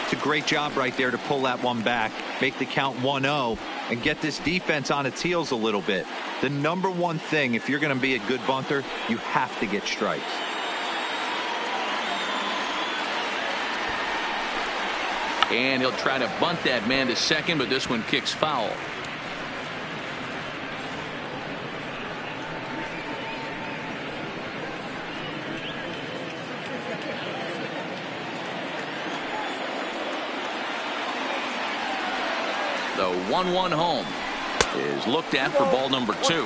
It's a great job right there to pull that one back, make the count 1-0, and get this defense on its heels a little bit. The number one thing, if you're going to be a good bunter, you have to get strikes. And he'll try to bunt that man to second, but this one kicks foul. The 1-1 home is looked at for ball number 2.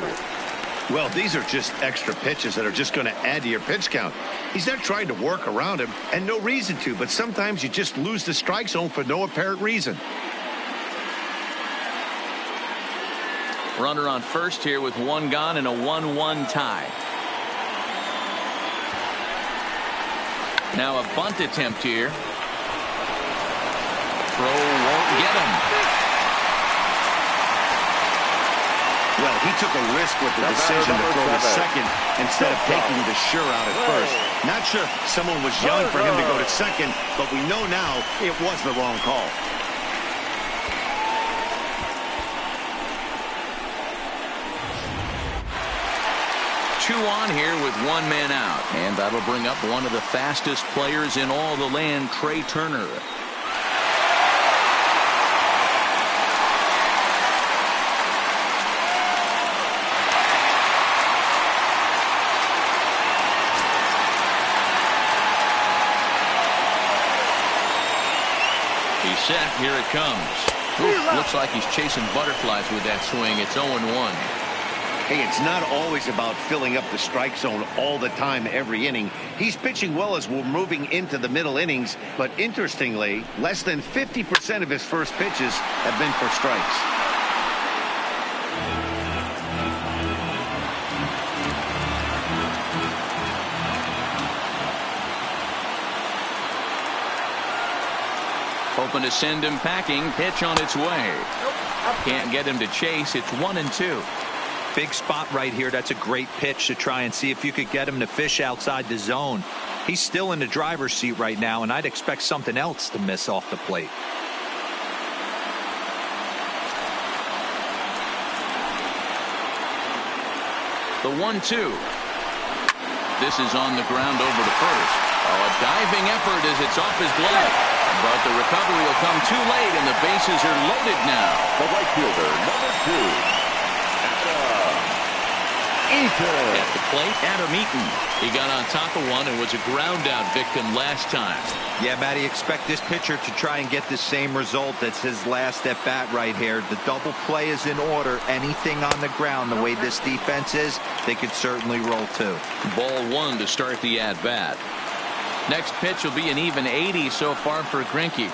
Well, these are just extra pitches that are just going to add to your pitch count. He's not trying to work around him, and no reason to, but sometimes you just lose the strike zone for no apparent reason. Runner on first here with one gone and a 1-1 tie. Now a bunt attempt here. Throw won't get him. Well, he took a risk with the decision to throw to second instead of taking the sure out at first. Not sure someone was yelling for him to go to second, but we know now it was the wrong call. Two on here with one man out, and that'll bring up one of the fastest players in all the land, Trey Turner. He's set. Here it comes. Ooh, looks like he's chasing butterflies with that swing. It's 0-1. Hey, it's not always about filling up the strike zone all the time every inning. He's pitching well as we're moving into the middle innings, but interestingly, less than 50% of his first pitches have been for strikes. Hoping to send him packing. Pitch on its way. Can't get him to chase. It's 1-2. Big spot right here. That's a great pitch to try and see if you could get him to fish outside the zone. He's still in the driver's seat right now, and I'd expect something else to miss off the plate. The 1-2. This is on the ground over to first. Oh, a diving effort as it's off his glove. But the recovery will come too late, and the bases are loaded now. The right fielder, number 2, Eaton. At the plate, Adam Eaton. He got on top of one and was a ground out victim last time. Yeah, Matty, expect this pitcher to try and get the same result. That's his last at bat right here. The double play is in order. Anything on the ground, the way this defense is, they could certainly roll too. Ball 1 to start the at bat. Next pitch will be an even 80 so far for Greinke.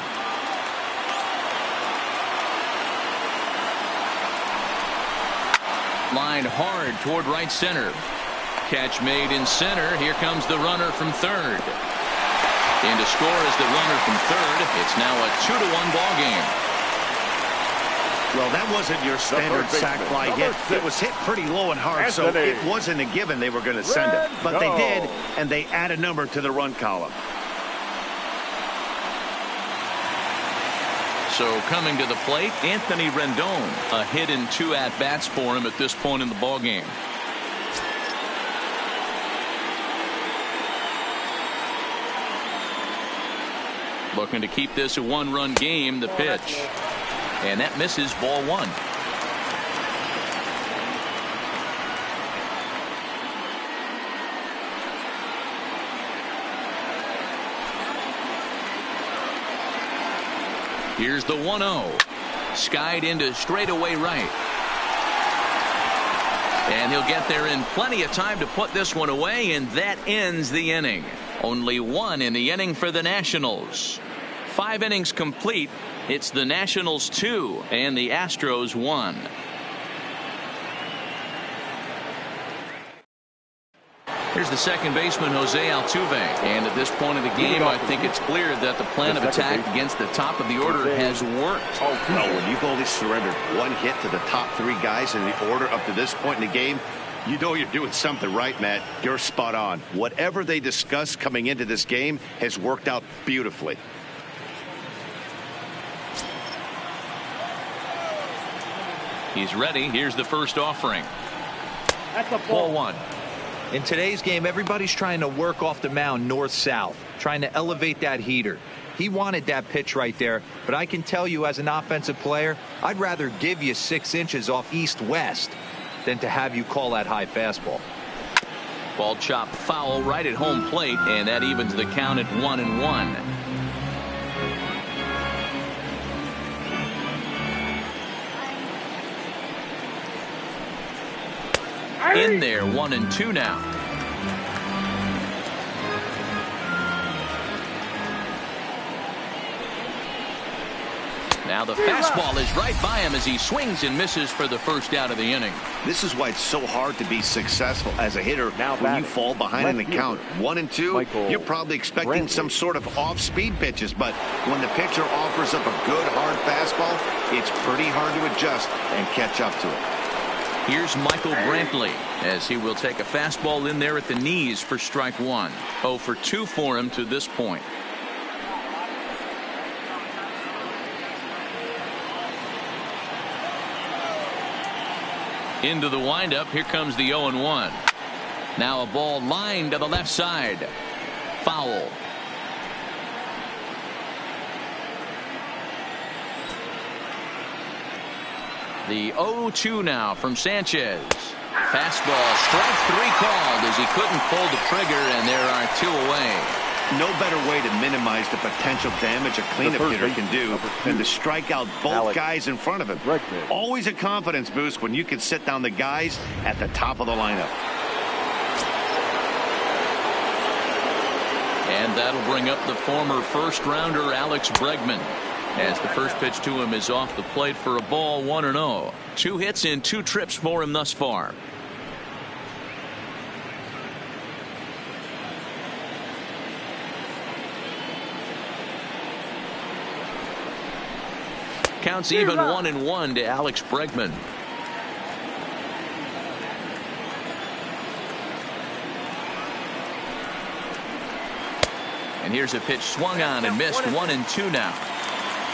Lined hard toward right center. Catch made in center. Here comes the runner from third. In to score is the runner from third. It's now a 2-1 ball game. Well, that wasn't your standard sac fly hit. It was hit pretty low and hard, so it wasn't a given they were going to send it. But they did, and they add a number to the run column. So coming to the plate, Anthony Rendon. A hit in 2 at-bats for him at this point in the ball game. Looking to keep this a 1-run game. The pitch. And that misses, ball 1. Here's the 1-0. Skied into straightaway right. And he'll get there in plenty of time to put this one away, and that ends the inning. Only 1 in the inning for the Nationals. 5 innings complete. It's the Nationals 2 and the Astros 1. Here's the second baseman, Jose Altuve. And at this point of the game, I think it's clear that the plan of attack against the top of the order has worked. Well, when you've only surrendered 1 hit to the top 3 guys in the order up to this point in the game, you know you're doing something right, Matt. You're spot on. Whatever they discussed coming into this game has worked out beautifully. He's ready. Here's the first offering. That's a Ball ball. 1. In today's game, everybody's trying to work off the mound north-south, trying to elevate that heater. He wanted that pitch right there, but I can tell you as an offensive player, I'd rather give you 6 inches off east-west than to have you call that high fastball. Ball chopped foul right at home plate, and that evens the count at 1-1. In there, 1-2 now. Now the fastball is right by him as he swings and misses for the first out of the inning. This is why it's so hard to be successful as a hitter when you fall behind in the count. 1-2, you're probably expecting some sort of off-speed pitches, but when the pitcher offers up a good hard fastball, it's pretty hard to adjust and catch up to it. Here's Michael Brantley as he will take a fastball in there at the knees for strike 1. 0 for 2 for him to this point. Into the windup. Here comes the 0-1. Now a ball lined to the left side. Foul. The 0-2 now from Sanchez. Fastball, strike 3 called as he couldn't pull the trigger, and there are 2 away. No better way to minimize the potential damage a cleanup hitter can do than to strike out both guys in front of him. Always a confidence boost when you can sit down the guys at the top of the lineup. And that'll bring up the former first-rounder Alex Bregman, as the first pitch to him is off the plate for a ball, 1-0. 2 hits in 2 trips for him thus far. Counts even 1-1 to Alex Bregman. And here's a pitch swung on and missed. 1-2 now.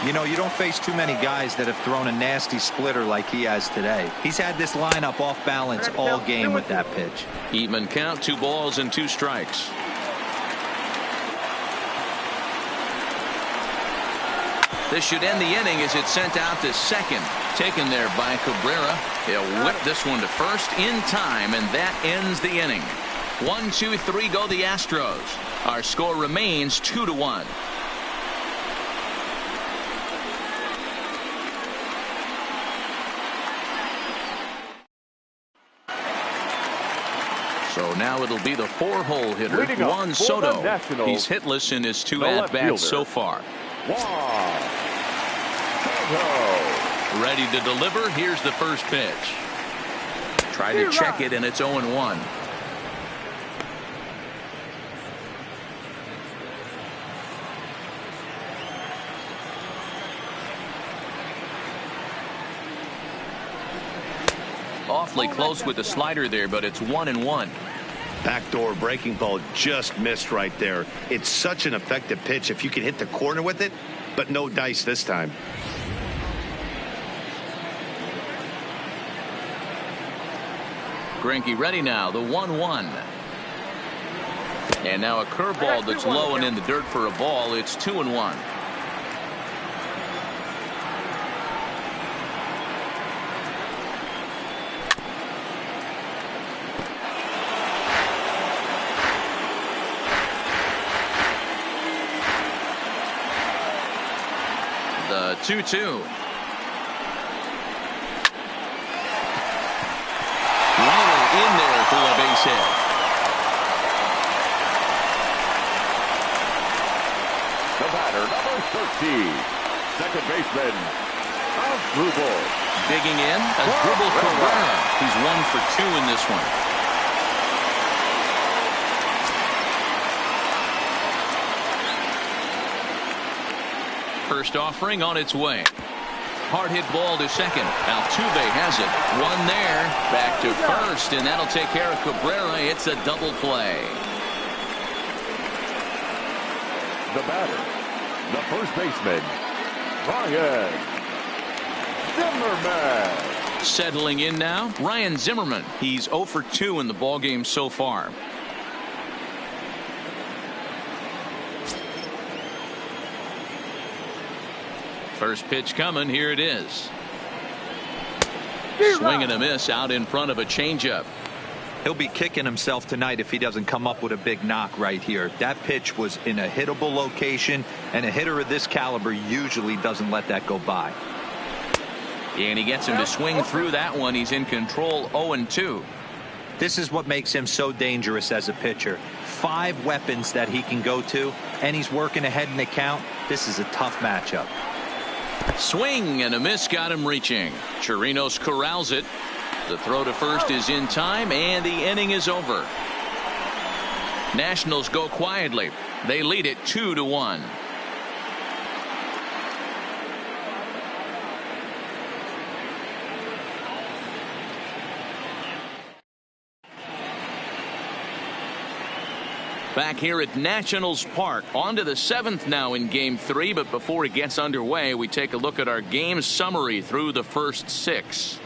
You know, you don't face too many guys that have thrown a nasty splitter like he has today. He's had this lineup off balance all game with that pitch. Even count, 2 balls and 2 strikes. This should end the inning as it's sent out to second. Taken there by Cabrera. He'll whip this one to first in time, and that ends the inning. 1, 2, 3 go the Astros. Our score remains 2-1. So now it'll be the 4-hole hitter, Juan Soto. He's hitless in his 2 at-bats so far. Ready to deliver. Here's the first pitch. Try to check it, and it's 0-1. Awfully close with the slider there, but it's 1-1. Backdoor breaking ball just missed right there. It's such an effective pitch if you can hit the corner with it, but no dice this time. Greinke ready now, the 1-1. And now a curveball that's low and in the dirt for a ball. It's 2-1. The 2-2. In there for a base hit. The batter, number 13, second baseman, Asdrubal. Digging in, Asdrubal Cabrera. He's 1 for 2 in this one. First offering on its way. Hard hit ball to second. Altuve has it. One there. Back to first, and that'll take care of Cabrera. It's a double play. The batter, the first baseman, Ryan Zimmerman. Settling in now, Ryan Zimmerman. He's 0 for 2 in the ballgame so far. First pitch coming. Here it is. Swing and a miss out in front of a changeup. He'll be kicking himself tonight if he doesn't come up with a big knock right here. That pitch was in a hittable location, and a hitter of this caliber usually doesn't let that go by. And he gets him to swing through that one. He's in control. 0-2. This is what makes him so dangerous as a pitcher. 5 weapons that he can go to, and he's working ahead in the count. This is a tough matchup. Swing and a miss got him reaching. Chirinos corrals it. The throw to first is in time, and the inning is over. Nationals go quietly. They lead it 2-1. Back here at Nationals Park. On to the 7th now in Game 3. But before it gets underway, we take a look at our game summary through the first 6.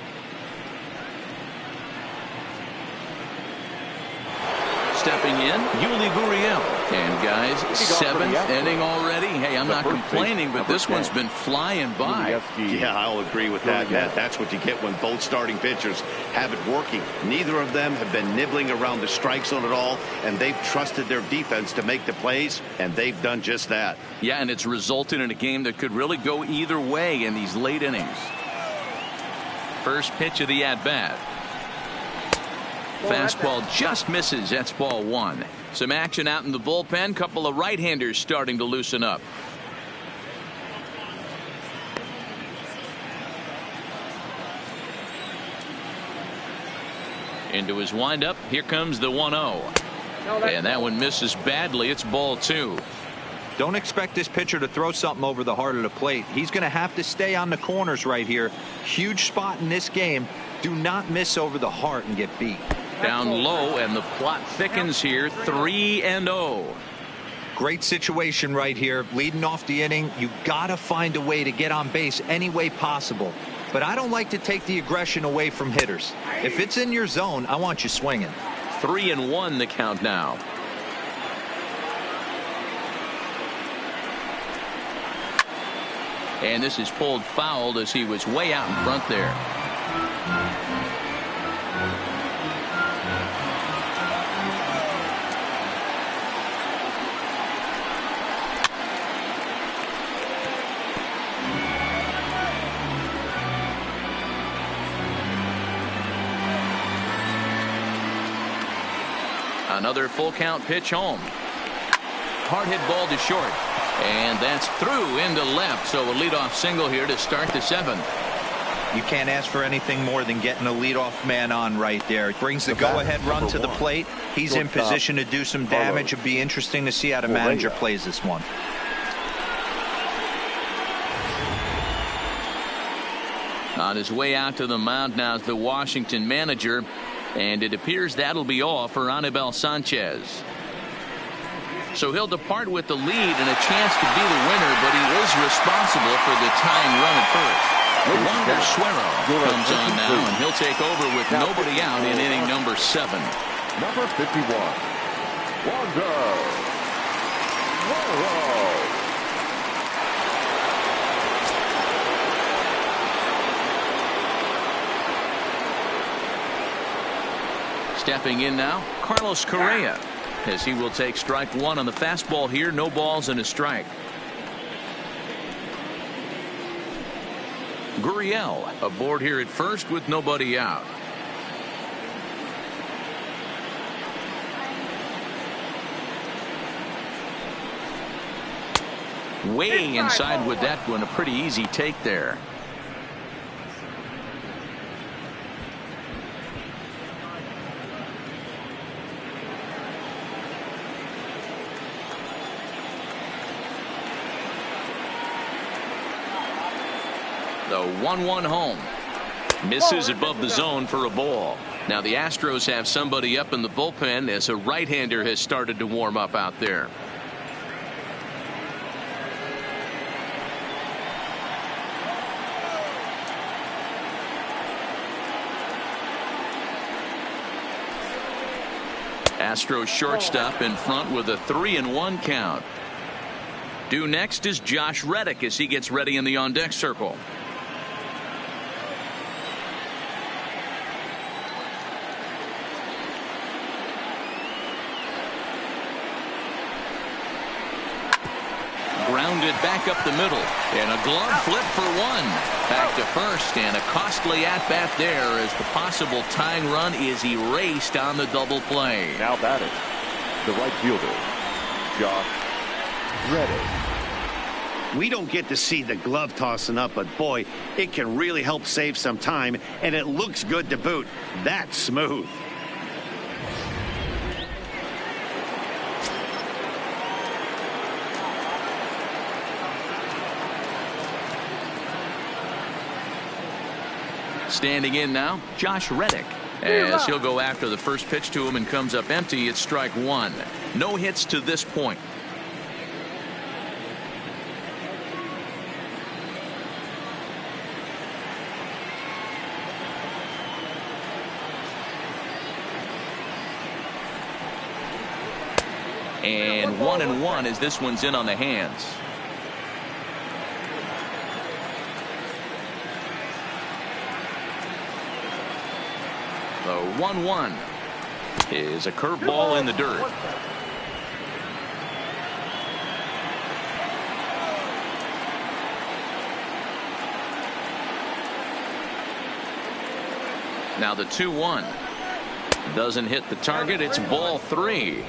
Stepping in, Yuli Gurriel. And guys, 7th inning already. Hey, I'm not complaining, but this one's been flying by. Yeah, I'll agree with that, Matt. That's what you get when both starting pitchers have it working. Neither of them have been nibbling around the strike zone at all, and they've trusted their defense to make the plays, and they've done just that. Yeah, and it's resulted in a game that could really go either way in these late innings. First pitch of the at-bat. Fastball just misses. That's ball 1. Some action out in the bullpen. Couple of right-handers starting to loosen up. Into his windup. Here comes the 1-0. And that one misses badly. It's ball 2. Don't expect this pitcher to throw something over the heart of the plate. He's going to have to stay on the corners right here. Huge spot in this game. Do not miss over the heart and get beat. Down low, and the plot thickens here. 3-0. Great situation right here. Leading off the inning, you got to find a way to get on base any way possible. But I don't like to take the aggression away from hitters. If it's in your zone, I want you swinging. 3-1 the count now. And this is pulled foul as he was way out in front there. Another full count pitch home. Hard hit ball to short. And that's through into left. So a leadoff single here to start the seventh. You can't ask for anything more than getting a leadoff man on right there. It brings the go-ahead run to the plate. He's in position to do some damage. It'd be interesting to see how the manager plays this one. On his way out to the mound now is the Washington manager. And it appears that'll be all for Anibal Sanchez. So he'll depart with the lead and a chance to be the winner, but he is responsible for the tying run at first. Wander Suero comes on now, and he'll take over with nobody out in inning number 7. Number 51, Wander Suero. Stepping in now, Carlos Correa, as he will take strike one on the fastball here. No balls and a strike. Gurriel aboard here at first with nobody out. Way inside with that one. A pretty easy take there. The 1-1 home. Misses above the zone for a ball. Now the Astros have somebody up in the bullpen as a right-hander has started to warm up out there. Astros shortstop in front with a 3-1 count. Due next is Josh Reddick as he gets ready in the on-deck circle. Grounded back up the middle, and a glove flip for one. Back to first, and a costly at-bat there as the possible tying run is erased on the double play. Now batting, the right fielder, Josh Reddick. We don't get to see the glove tossing up, but boy, it can really help save some time, and it looks good to boot. That's smooth. Standing in now, Josh Reddick, as he'll go after the first pitch to him and comes up empty. It's strike one. No hits to this point. And 1-1 as this one's in on the hands. The 1-1 is a curveball in the dirt. Now the 2-1 doesn't hit the target. It's ball 3.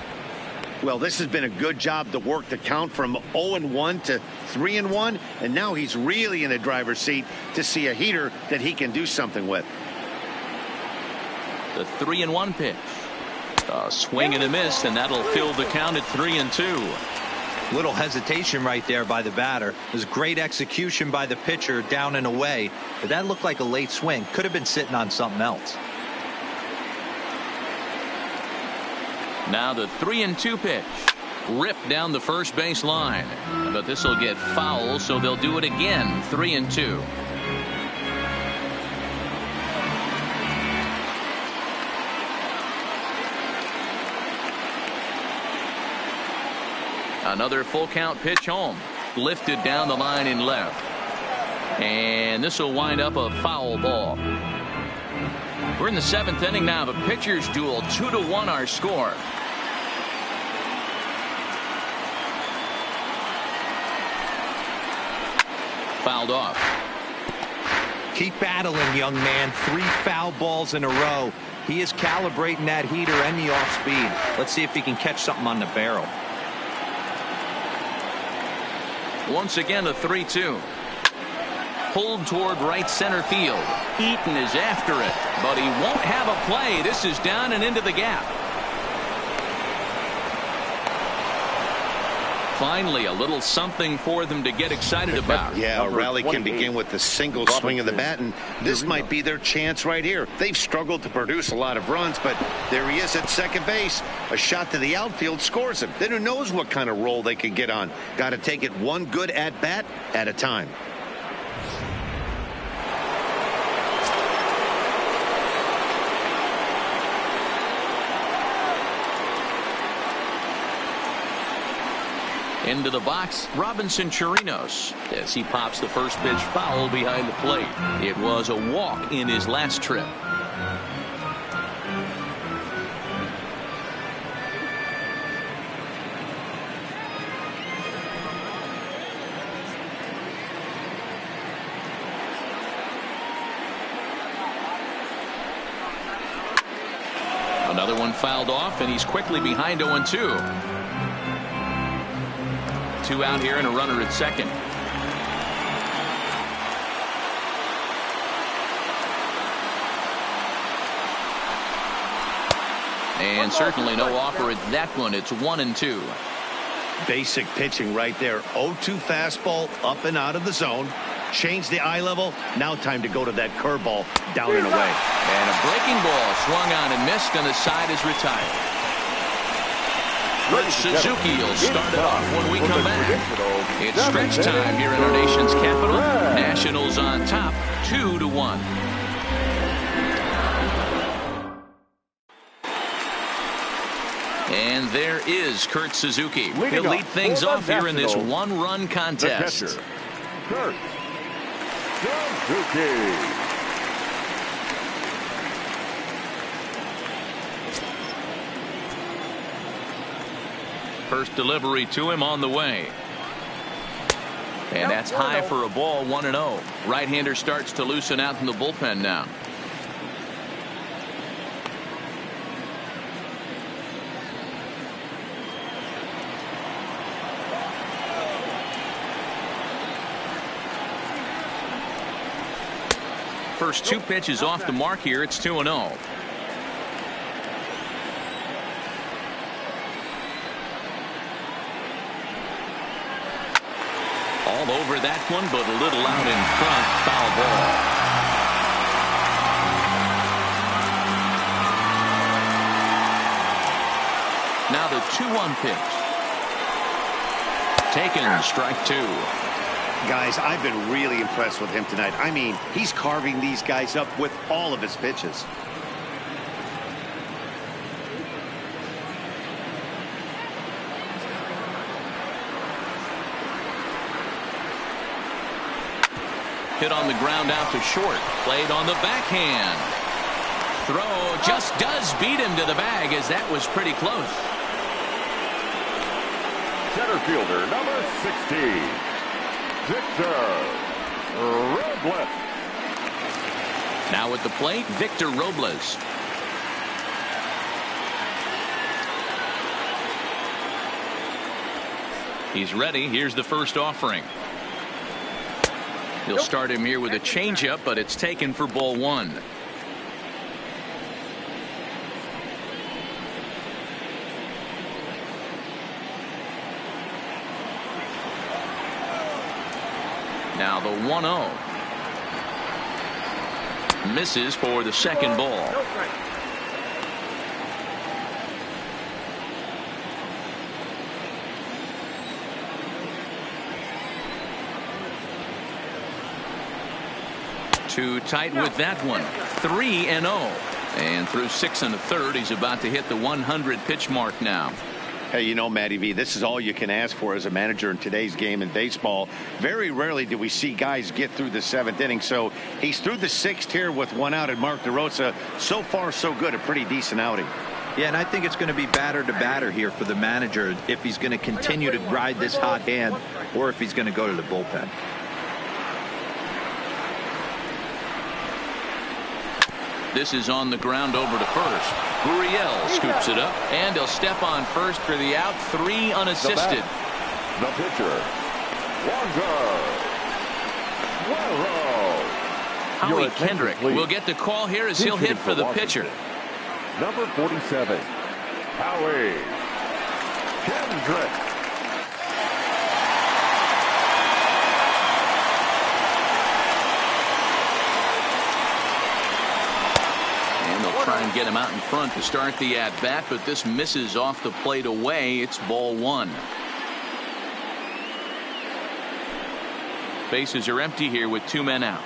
Well, this has been a good job to work the count from 0-1 to 3-1, and now he's really in the driver's seat to see a heater that he can do something with. The 3-1 pitch. A swing and a miss, and that'll fill the count at 3-2. Little hesitation right there by the batter. It was great execution by the pitcher down and away, but that looked like a late swing. Could have been sitting on something else. Now the 3-2 pitch. Ripped down the first base line. But this will get foul, so they'll do it again. 3-2. Another full count pitch home. Lifted down the line in left. And this will wind up a foul ball. We're in the 7th inning now of a pitcher's duel. 2-1 our score. Fouled off. Keep battling, young man. 3 foul balls in a row. He is calibrating that heater and the off speed. Let's see if he can catch something on the barrel. Once again a 3-2. Pulled toward right center field. Eaton is after it, but he won't have a play. This is down and into the gap. Finally, a little something for them to get excited about. Yeah, a rally can begin with a single swing of the bat, and this might be their chance right here. They've struggled to produce a lot of runs, but there he is at second base. A shot to the outfield scores him. Then who knows what kind of role they could get on. Got to take it one good at-bat at a time. Into the box, Robinson Chirinos, as he pops the first pitch foul behind the plate. It was a walk in his last trip. Another one fouled off, and he's quickly behind 0-2. 2 out here and a runner at second. And certainly no offer at that one. It's 1-2. Basic pitching right there. 0-2 fastball up and out of the zone. Change the eye level. Now time to go to that curveball down and away. And a breaking ball swung on and missed, and the side is retired. Suzuki will start it off when we come back. It's stretch time here in our nation's capital. Nationals on top, 2-1. And there is Kurt Suzuki. He'll lead things off here in this one-run contest. Kurt Suzuki. First delivery to him on the way. And that's high for a ball. 1-0. Right-hander starts to loosen out in the bullpen now. First 2 pitches off the mark here. It's 2-0. All over that one, but a little out in front. Foul ball. Now the 2-1 pitch. Taken, strike 2. Guys, I've been really impressed with him tonight. I mean, he's carving these guys up with all of his pitches. Hit on the ground out to short. Played on the backhand. Throw just does beat him to the bag, as that was pretty close. Center fielder number 16, Victor Robles. Now at the plate, Victor Robles. He's ready. Here's the first offering. He'll start him here with a changeup, but it's taken for ball 1. Now the 1-0. Misses for the second ball. Too tight with that one. 3-0. And through 6 1/3, he's about to hit the 100 pitch mark now. Hey, you know, Matty V, this is all you can ask for as a manager in today's game in baseball. Very rarely do we see guys get through the 7th inning. So he's through the 6th here with 1 out, and Mark DeRosa, so far so good, a pretty decent outing. Yeah, and I think it's going to be batter to batter here for the manager if he's going to continue to ride this hot hand or if he's going to go to the bullpen. This is on the ground over to first. Gurriel scoops it up, and he'll step on first for the out. 3 unassisted. The pitcher, Howie Kendrick will get the call here as he'll hit for the pitcher. Number 47, Howie Kendrick. Try and get him out in front to start the at-bat, but this misses off the plate away. It's ball 1. Bases are empty here with 2 men out.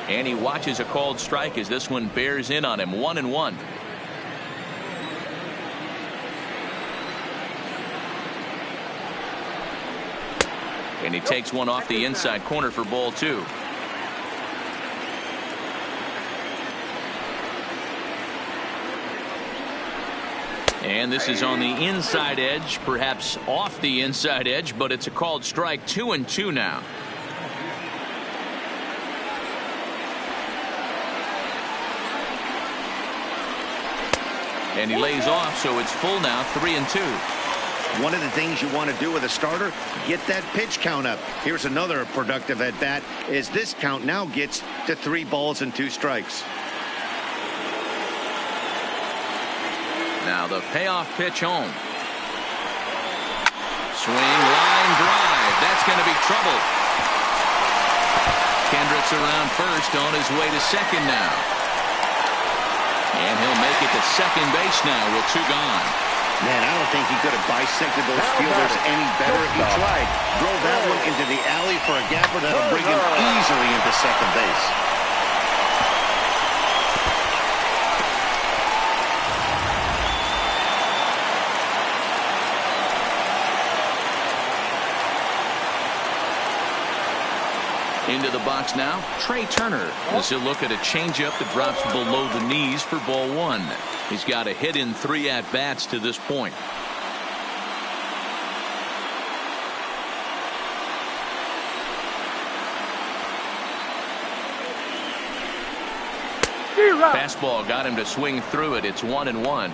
And he watches a called strike as this one bears in on him. 1-1. And he takes one off the inside corner for ball 2. And this is on the inside edge, perhaps off the inside edge, but it's a called strike. 2-2 now. And he lays off, so it's full now. 3-2. One of the things you want to do with a starter, get that pitch count up. Here's another productive at bat as this count now gets to 3 balls and 2 strikes. Now the payoff pitch home. Swing, line drive. That's going to be trouble. Kendrick's around first, on his way to second now. And he'll make it to second base now with 2 gone. Man, I don't think he could have bisected those fielders any better if he tried. Drove that one into the alley for a gapper that'll bring him easily into second base. Into the box now, Trey Turner. As he'll look at a changeup that drops below the knees for ball 1. He's got a hit in 3 at-bats to this point. Fastball got him to swing through it. It's 1-1.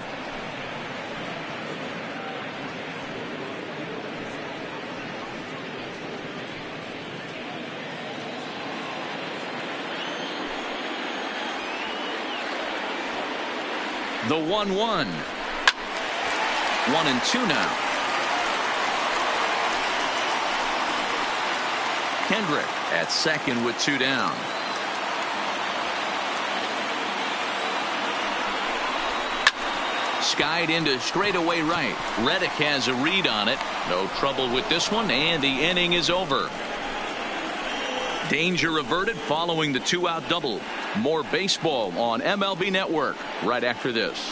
The 1-1. 1-2 now. Kendrick at second with 2 down. Skied into straightaway right. Reddick has a read on it. No trouble with this one, and the inning is over. Danger averted following the 2-out double. More baseball on MLB Network right after this.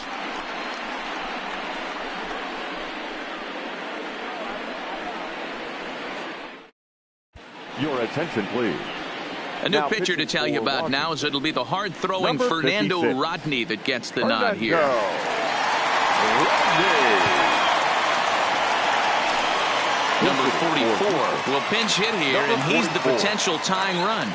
Your attention, please. A new pitcher to tell you about now is it'll be the hard-throwing Fernando Rodney that gets the nod here. Number 44 will pinch hit here, and he's the potential tying run.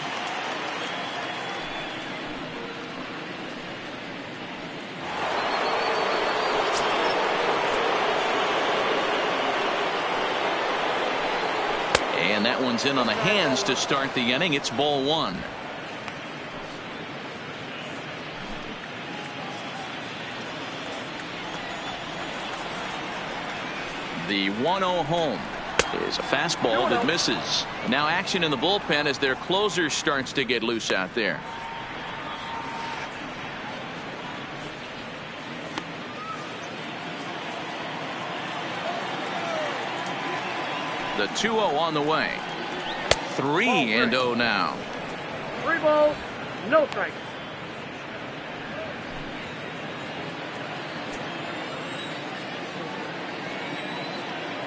And that one's in on the hands to start the inning. It's ball 1. The 1-0 home is a fastball that misses. Now action in the bullpen as their closer starts to get loose out there. The 2-0 on the way. 3-0 now. 3 balls, no strikes.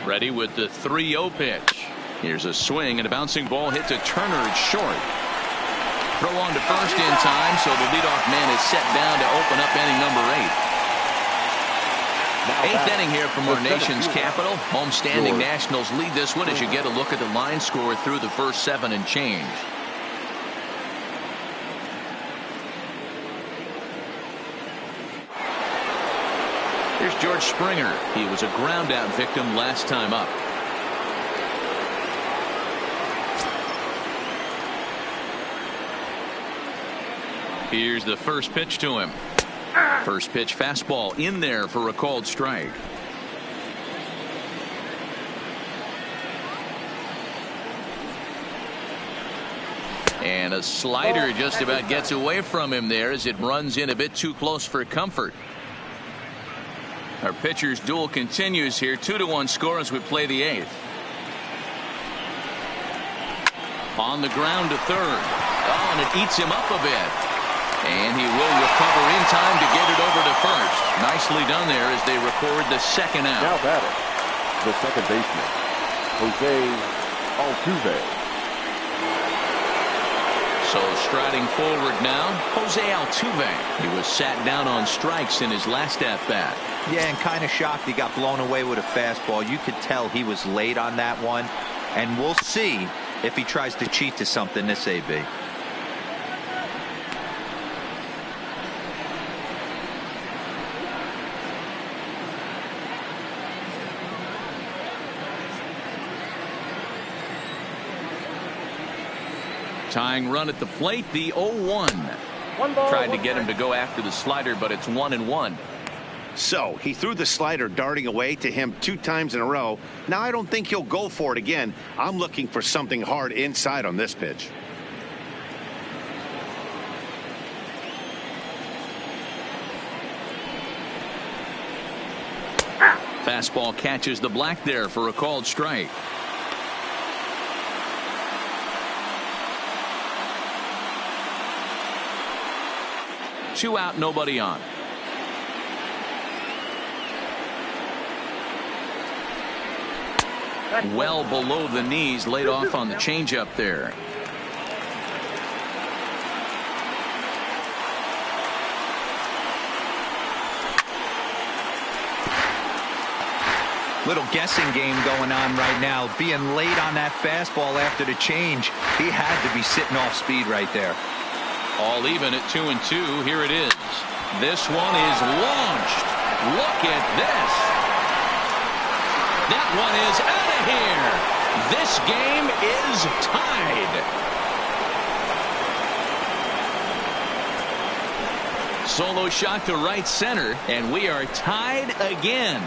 Ready with the 3-0 pitch. Here's a swing and a bouncing ball hit to Turner. It's short. Throw on to first in time, so the leadoff man is set down to open up inning number 8. Eighth inning here from our nation's capital. Homestanding Nationals lead this one as you get a look at the line score through the first 7 and change. Here's George Springer. He was a ground out victim last time up. Here's the first pitch to him. First pitch fastball in there for a called strike. And a slider just about gets away from him there as it runs in a bit too close for comfort. Our pitcher's duel continues here. 2-1 score as we play the 8th. On the ground to third. Oh, and it eats him up a bit. And he will recover in time to get it over to first. Nicely done there as they record the second out. Now batter, the second baseman, Jose Altuve. So striding forward now, Jose Altuve. He was sat down on strikes in his last at-bat. Yeah, and kind of shocked he got blown away with a fastball. You could tell he was late on that one. And we'll see if he tries to cheat to something this AB. Tying run at the plate, the 0-1. Tried to get him to go after the slider, but it's 1-1. So he threw the slider darting away to him 2 times in a row. Now I don't think he'll go for it again. I'm looking for something hard inside on this pitch. Fastball catches the black there for a called strike. Two out, nobody on. Well below the knees, laid off on the changeup there. Little guessing game going on right now. Being late on that fastball after the change. He had to be sitting off speed right there. All even at 2-2. Here it is. This one is launched. Look at this. That one is out of here. This game is tied. Solo shot to right center, and we are tied again.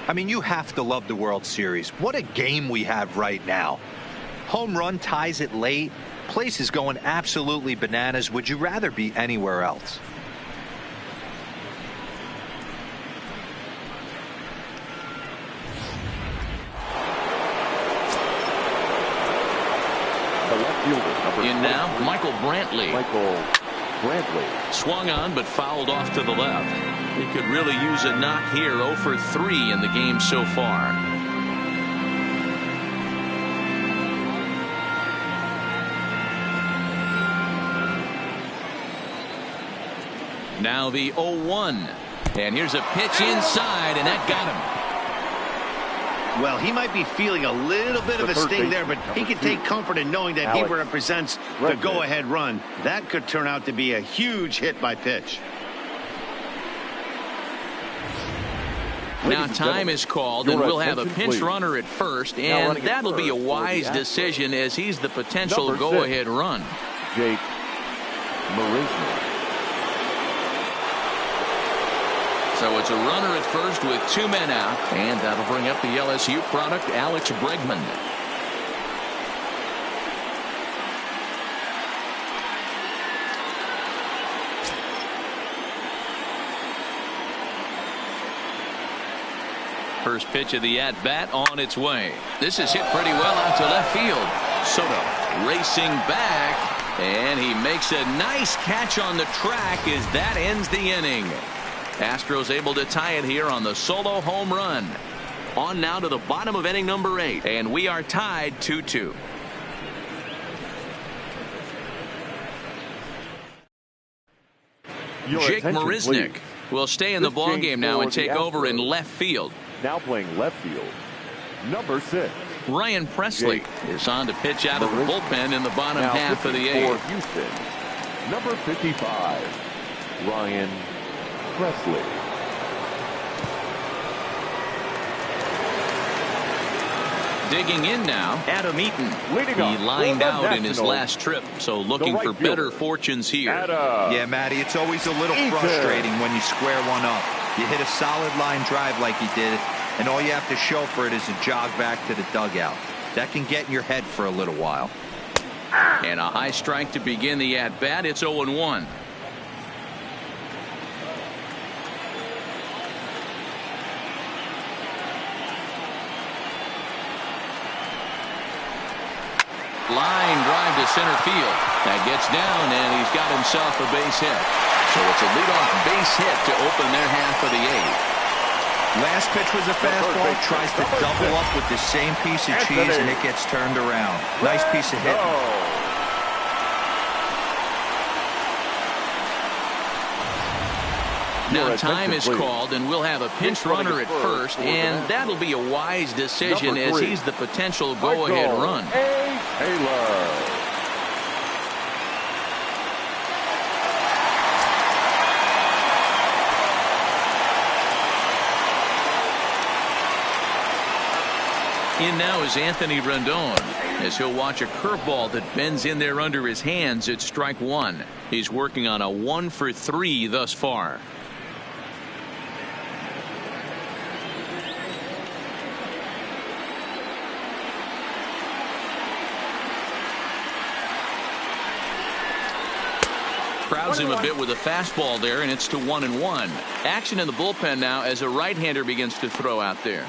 I mean, you have to love the World Series. What a game we have right now. Home run ties it late. Place is going absolutely bananas. Would you rather be anywhere else? The left fielder, number In now, Michael Brantley. Swung on but fouled off to the left. He could really use a knock here. 0 for 3 in the game so far. Now the 0-1. And here's a pitch inside, and that got him. Well, he might be feeling a little bit of a sting there, but he can take comfort in knowing that he represents the go-ahead run. That could turn out to be a huge hit by pitch. Now time is called, and we'll have a pinch runner at first, and that'll be a wise decision as he's the potential go-ahead run. Jake Marisner. So it's a runner at first with 2 men out, and that'll bring up the LSU product, Alex Bregman. First pitch of the at-bat on its way. This is hit pretty well out to left field. Soto racing back, and he makes a nice catch on the track as that ends the inning. Astros able to tie it here on the solo home run. On now to the bottom of inning number 8, and we are tied 2-2. Jake Marisnick will stay in the ballgame now and take over in left field. Now playing left field, number 6. Ryan Presley is on to pitch out of the bullpen in the bottom half of the 8th. For Houston, number 55, Ryan Presley. Digging in now, Adam Eaton. He lined out in his last trip, so looking for better fortunes here. Yeah, Matty, it's always a little frustrating when you square one up. You hit a solid line drive like he did, and all you have to show for it is a jog back to the dugout. That can get in your head for a little while. And a high strike to begin the at-bat. It's 0-1. Line drive to center field. That gets down, and he's got himself a base hit. So it's a leadoff base hit to open their half of the 8th. Last pitch was a fastball. Tries to double up with the same piece of cheese, and it gets turned around. Nice piece of hitting. Now time is called, and we'll have a pinch runner at first, and that'll be a wise decision as he's the potential go-ahead run. Taylor. In now is Anthony Rendon as he'll watch a curveball that bends in there under his hands at strike 1. He's working on a 1-for-3 thus far. Crowds him a bit with a fastball there, and it's to 1-1. Action in the bullpen now as a right-hander begins to throw out there.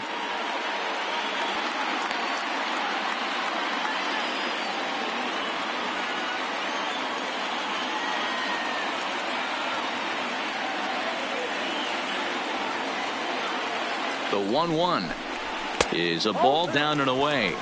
The 1-1 is a ball down and away.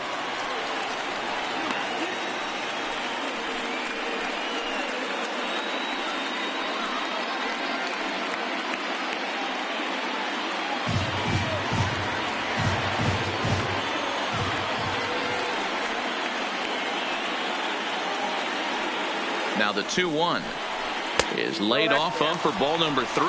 Now the 2-1 is laid off of for ball number 3.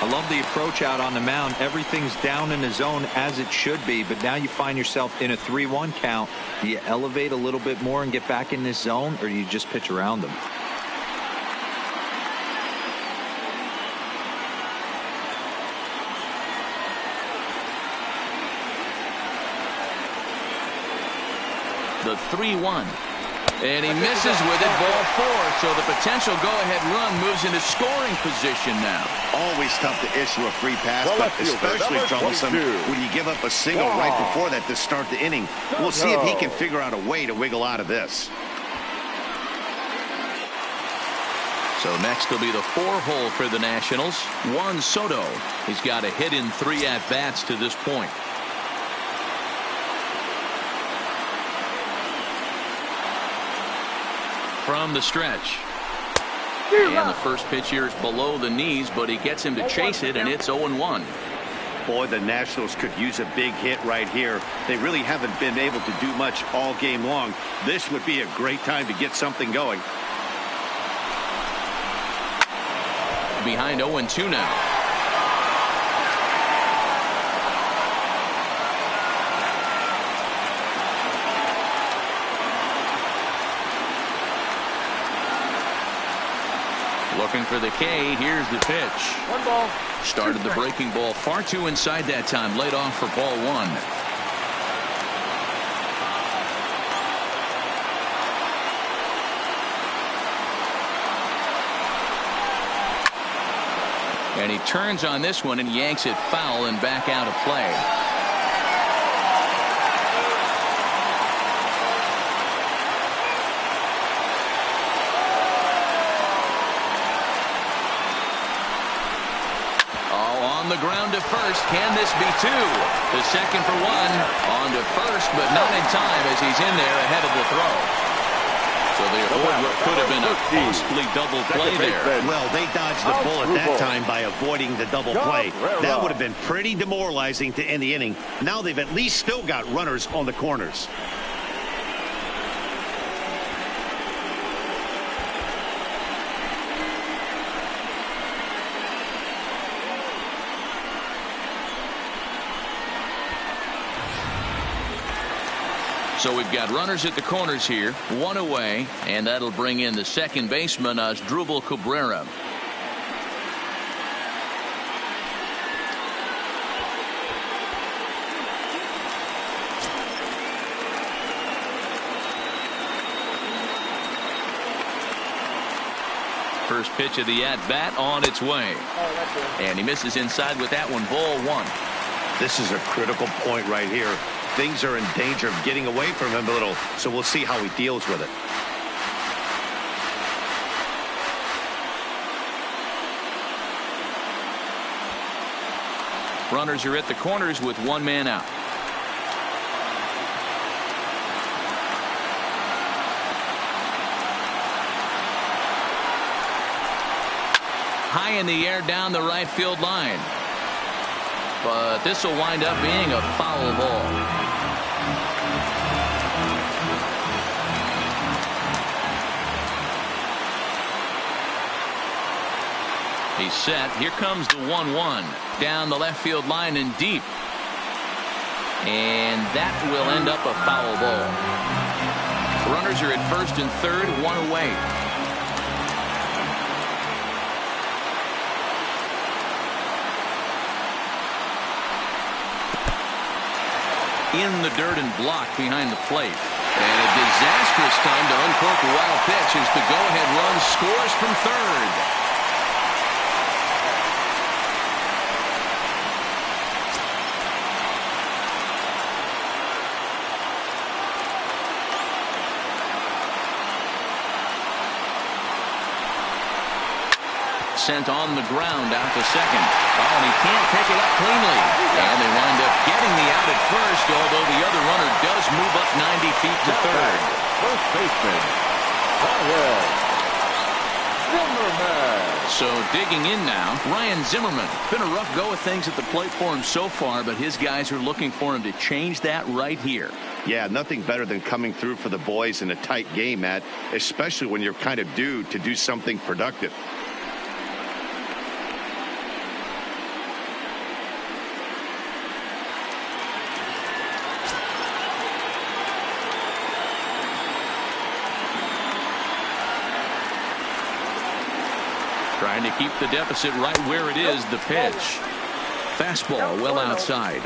I love the approach out on the mound. Everything's down in the zone as it should be, but now you find yourself in a 3-1 count. Do you elevate a little bit more and get back in this zone, or do you just pitch around them? The 3-1. And he misses with it, ball 4. So the potential go-ahead run moves into scoring position now. Always tough to issue a free pass, but especially troublesome when you give up a single right before that to start the inning. We'll see if he can figure out a way to wiggle out of this. So next will be the 4-hole for the Nationals. Juan Soto. He's got a hit in 3 at-bats to this point. From the stretch. And the first pitch here is below the knees, but he gets him to chase it, and it's 0-1. Boy, the Nationals could use a big hit right here. They really haven't been able to do much all game long. This would be a great time to get something going. Behind 0-2 now. Looking for the K. Here's the pitch. 1 ball. Started the breaking ball far too inside that time. Laid off for ball 1. And he turns on this one and yanks it foul and back out of play. On the ground to first. Can this be two? The second for one. On to first, but not in time as he's in there ahead of the throw. So they avoid what could have been a costly double play there. Well, they dodged the bullet that time by avoiding the double play. That would have been pretty demoralizing to end the inning. Now they've at least still got runners on the corners. So we've got runners at the corners here, one away, and that'll bring in the second baseman, Asdrubal Cabrera. First pitch of the at-bat on its way. And he misses inside with that one, ball one. This is a critical point right here. Things are in danger of getting away from him a little, so we'll see how he deals with it. Runners are at the corners with one man out. High in the air down the right field line. But this will wind up being a foul ball. He's set. Here comes the 1-1 down the left field line and deep. And that will end up a foul ball. Runners are at first and third, one away. In the dirt and blocked behind the plate. And a disastrous time to uncork a wild pitch as the go-ahead run scores from third. Sent on the ground out to second. Oh, and he can't pick it up cleanly. And they wind up getting the out at first, although the other runner does move up 90 feet to third. First baseman, Zimmerman. So digging in now, Ryan Zimmerman. Been a rough go of things at the plate for him so far, but his guys are looking for him to change that right here. Yeah, nothing better than coming through for the boys in a tight game, Matt, especially when you're kind of due to do something productive. Trying to keep the deficit right where it is. The pitch. Fastball well outside.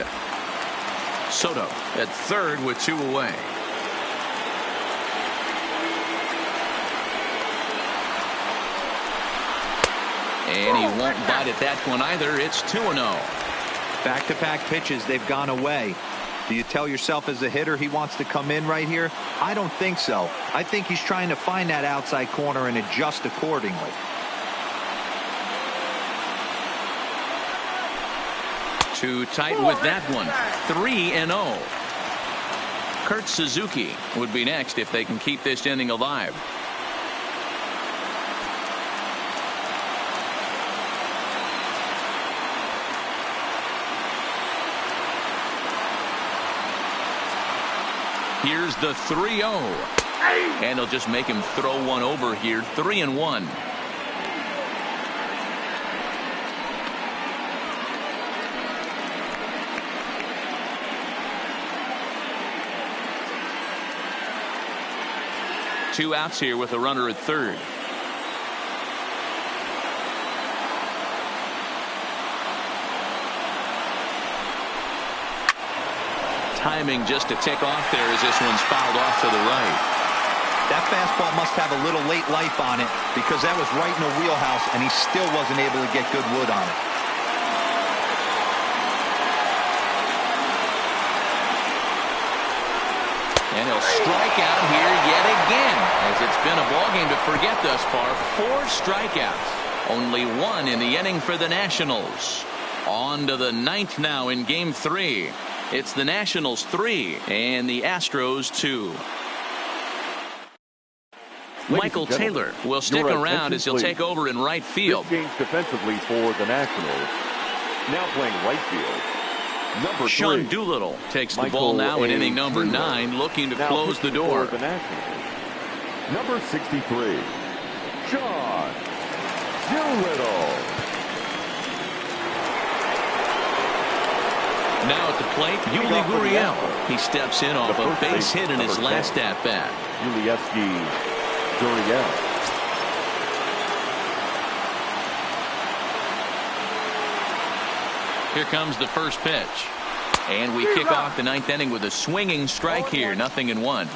Soto at third with two away. And he won't bite at that one either. It's 2-0. Back-to-back pitches, they've gone away. Do you tell yourself as a hitter he wants to come in right here? I don't think so. I think he's trying to find that outside corner and adjust accordingly. Too tight with that one. 3-0. Kurt Suzuki would be next if they can keep this inning alive. Here's the 3-0. And they'll just make him throw one over here. 3-1. Two outs here with a runner at third. Timing just to tick off there as this one's fouled off to the right. That fastball must have a little late life on it because that was right in the wheelhouse and he still wasn't able to get good wood on it. And he'll strike out here yet again, as it's been a ballgame to forget thus far. 4 strikeouts. Only 1 in the inning for the Nationals. On to the ninth now in game 3. It's the Nationals 3 and the Astros 2. Michael Taylor will stick around as he'll take over in right field. This change defensively for the Nationals. Now playing right field. Number Sean 3. Doolittle takes the Michael ball now in A. inning number Taylor. 9, looking to Now close the pitching door. for the Nationals. Number 63. Sean Doolittle. Now at the plate, Yuli Gurriel. He steps in off a base hit in his last at-bat. Yuli Gurriel. Here comes the first pitch. And we kick off the ninth inning with a swinging strike here, 0-1.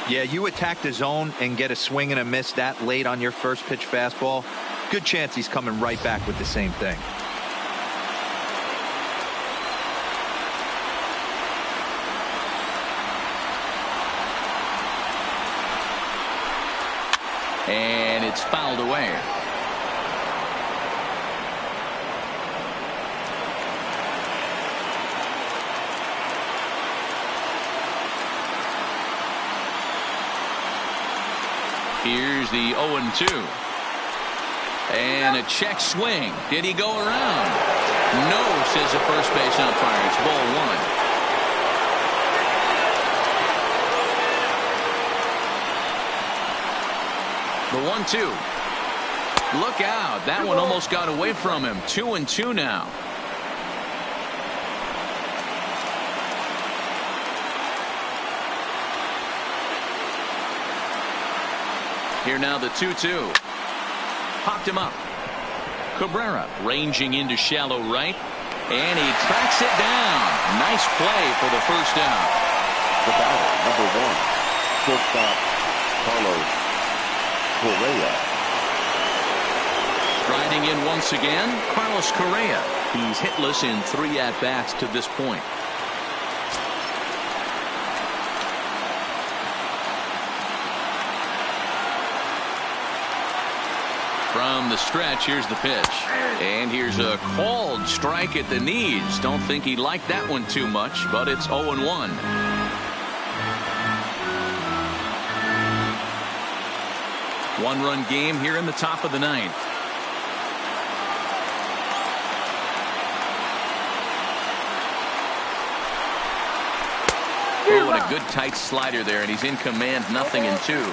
Yeah, you attack the zone and get a swing and a miss that late on your first pitch fastball. Good chance he's coming right back with the same thing. And it's fouled away. Here's the 0-2. And a check swing. Did he go around? No, says the first base umpire. It's ball 1. The 1-2. Look out. That one almost got away from him. 2-2 now. Here now the 2-2. Popped him up. Cabrera ranging into shallow right. And he tracks it down. Nice play for the first down. The batter, number 1. Shortstop Carlos Correa. Striding in once again, Carlos Correa. He's hitless in 3 at-bats to this point. From the stretch, here's the pitch. And here's a called strike at the knees. Don't think he liked that one too much, but it's 0-1. One-run game here in the top of the ninth. Oh, and a good tight slider there, and he's in command, 0-2.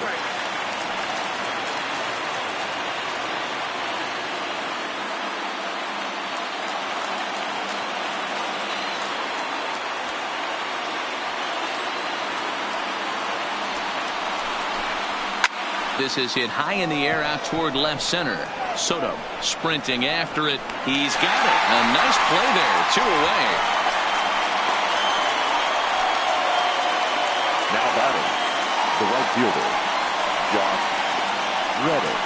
This is hit high in the air out toward left center. Soto sprinting after it. He's got it. A nice play there. 2 away. Now batting, the right fielder, Josh Reddick.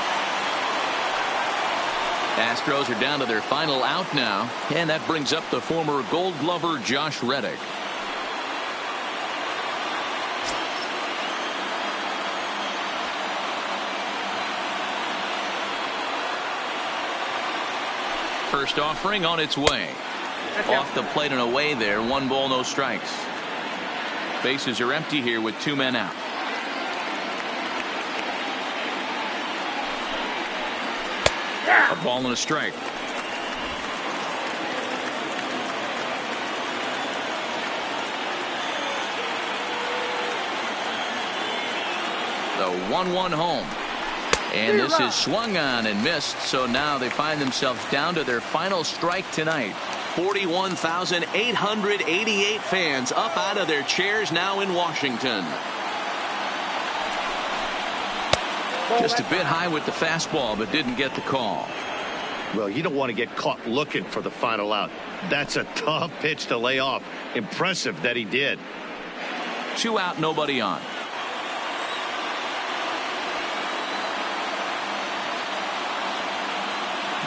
Astros are down to their final out now, and that brings up the former Gold Glover Josh Reddick. First offering on its way. Off the plate and away there. 1 ball, no strikes. Bases are empty here with 2 men out. A ball and a strike. The 1-1 home. And this is swung on and missed, so now they find themselves down to their final strike tonight. 41,888 fans up out of their chairs now in Washington. Just a bit high with the fastball, but didn't get the call. Well, you don't want to get caught looking for the final out. That's a tough pitch to lay off. Impressive that he did. 2 out, nobody on.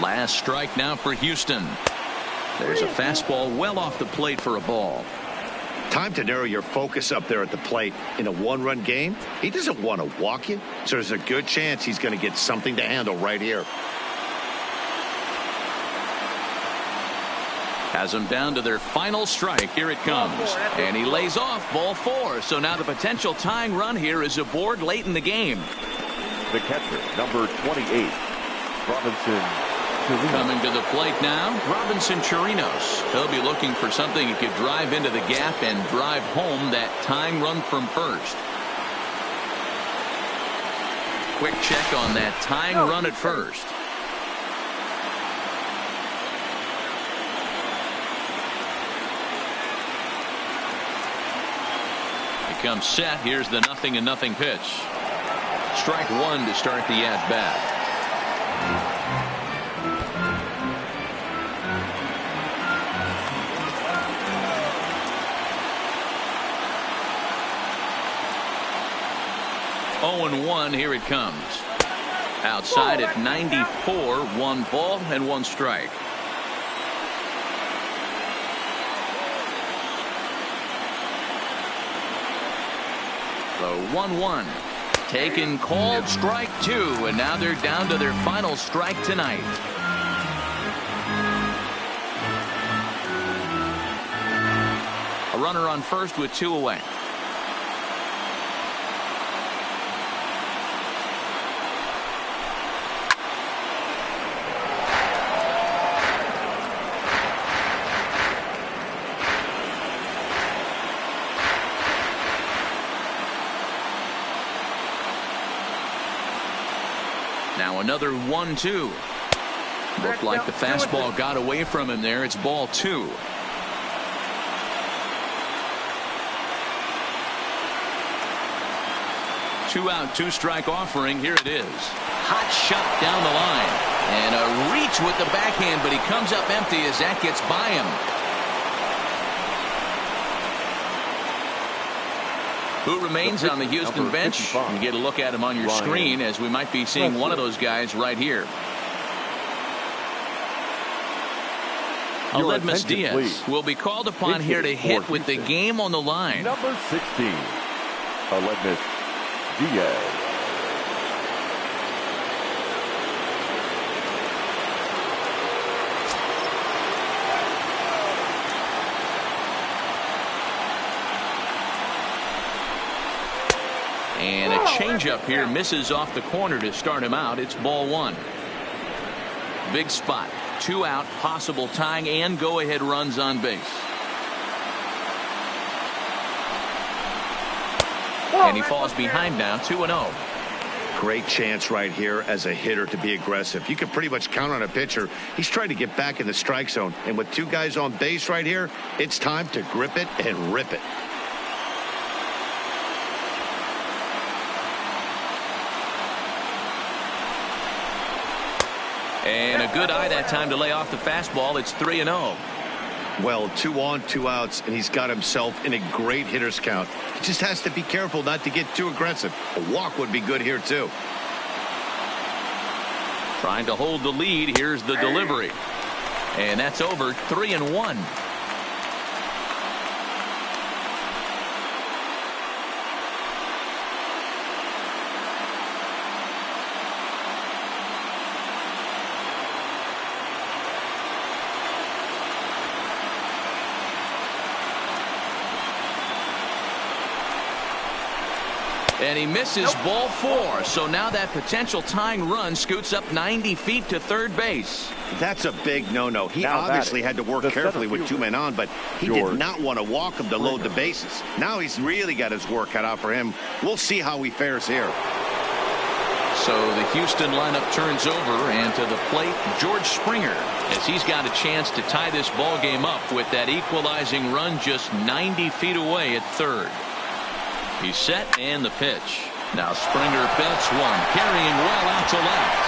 Last strike now for Houston. There's a fastball well off the plate for a ball. Time to narrow your focus up there at the plate. In a 1-run game, he doesn't want to walk you, so there's a good chance he's going to get something to handle right here. Has them down to their final strike. Here it comes. And he lays off ball 4. So now the potential tying run here is aboard late in the game. The catcher, number 28, Robinson Chirinos. Coming to the plate now, Robinson Chirinos. He'll be looking for something he could drive into the gap and drive home that tying run from first. Quick check on that tying run at first. He comes set. Here's the 0-0 pitch. Strike 1 to start the at-bat. Oh, 0-1. Here it comes. Outside at 94, 1 ball and 1 strike. The 1-1. Taken, called, strike 2, and now they're down to their final strike tonight. A runner on first with 2 away. Now another 1-2. Looked like the fastball got away from him there. It's ball 2. Two-out, 2-strike offering. Here it is. Hot shot down the line. And a reach with the backhand, but he comes up empty as that gets by him. Who remains on the Houston bench? You get a look at him on your screen, as we might be seeing one of those guys right here. Aledmus Diaz will be called upon here to hit with the game on the line. Number 16, Aledmus Diaz. And a changeup here misses off the corner to start him out. It's ball 1. Big spot. 2 out, possible tying and go-ahead runs on base. And he falls behind now, 2-0. Great chance right here as a hitter to be aggressive. You can pretty much count on a pitcher. He's trying to get back in the strike zone. And with 2 guys on base right here, it's time to grip it and rip it. And a good eye that time to lay off the fastball. It's 3-0. Well, 2 on, 2 outs, and he's got himself in a great hitter's count. He just has to be careful not to get too aggressive. A walk would be good here, too. Trying to hold the lead. Here's the delivery. And that's over. 3-1. And he misses ball 4. So now that potential tying run scoots up 90 feet to third base. That's a big no-no. He Now obviously had to work carefully with 2 men on, but he George did not want to walk him to load the bases. Now he's really got his work cut out for him. We'll see how he fares here. So the Houston lineup turns over, and to the plate, George Springer, as he's got a chance to tie this ball game up with that equalizing run just 90 feet away at third. He's set, and the pitch. Now Springer bets one, carrying well out to left.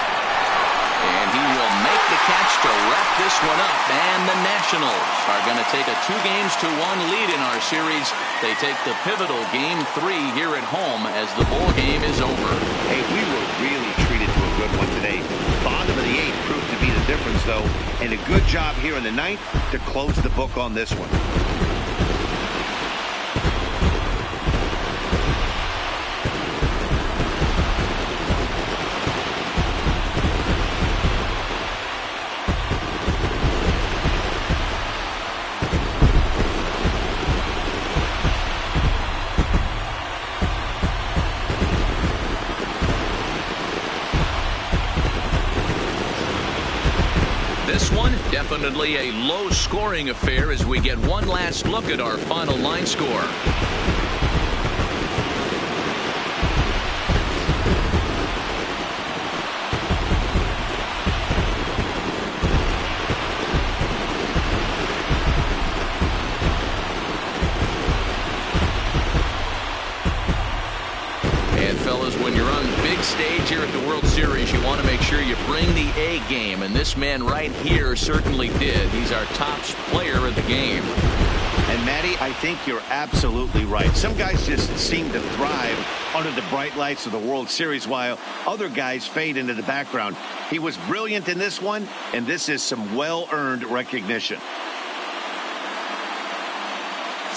And he will make the catch to wrap this one up. And the Nationals are going to take a 2-1 lead in our series. They take the pivotal Game 3 here at home as the ball game is over. Hey, we were really treated to a good one today. Bottom of the 8th proved to be the difference, though. And a good job here in the 9th to close the book on this one. This one, definitely a low-scoring affair as we get one last look at our final line score. Fellas, when you're on the big stage here at the World Series, you want to make sure you bring the A game, and this man right here certainly did. He's our top player of the game. And Matty, I think you're absolutely right. Some guys just seem to thrive under the bright lights of the World Series while other guys fade into the background. He was brilliant in this one, and this is some well-earned recognition.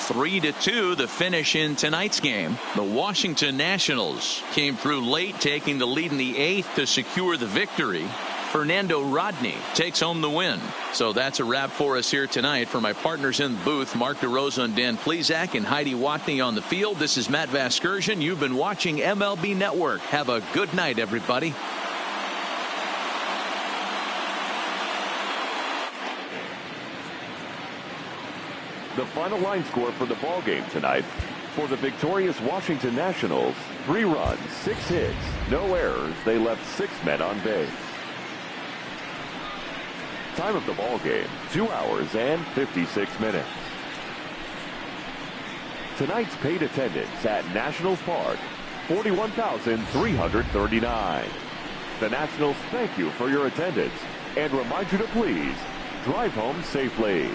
3-2 the finish in tonight's game. The Washington Nationals came through late, taking the lead in the 8th to secure the victory. Fernando Rodney takes home the win. So that's a wrap for us here tonight. For my partners in the booth, Mark DeRosa and Dan Plesac, and Heidi Watney on the field, this is Matt Vasgersian. You've been watching MLB Network. Have a good night, everybody. The final line score for the ball game tonight: for the victorious Washington Nationals, 3 runs, 6 hits, no errors. They left 6 men on base. Time of the ball game, 2 hours and 56 minutes. Tonight's paid attendance at Nationals Park, 41,339. The Nationals thank you for your attendance and remind you to please drive home safely.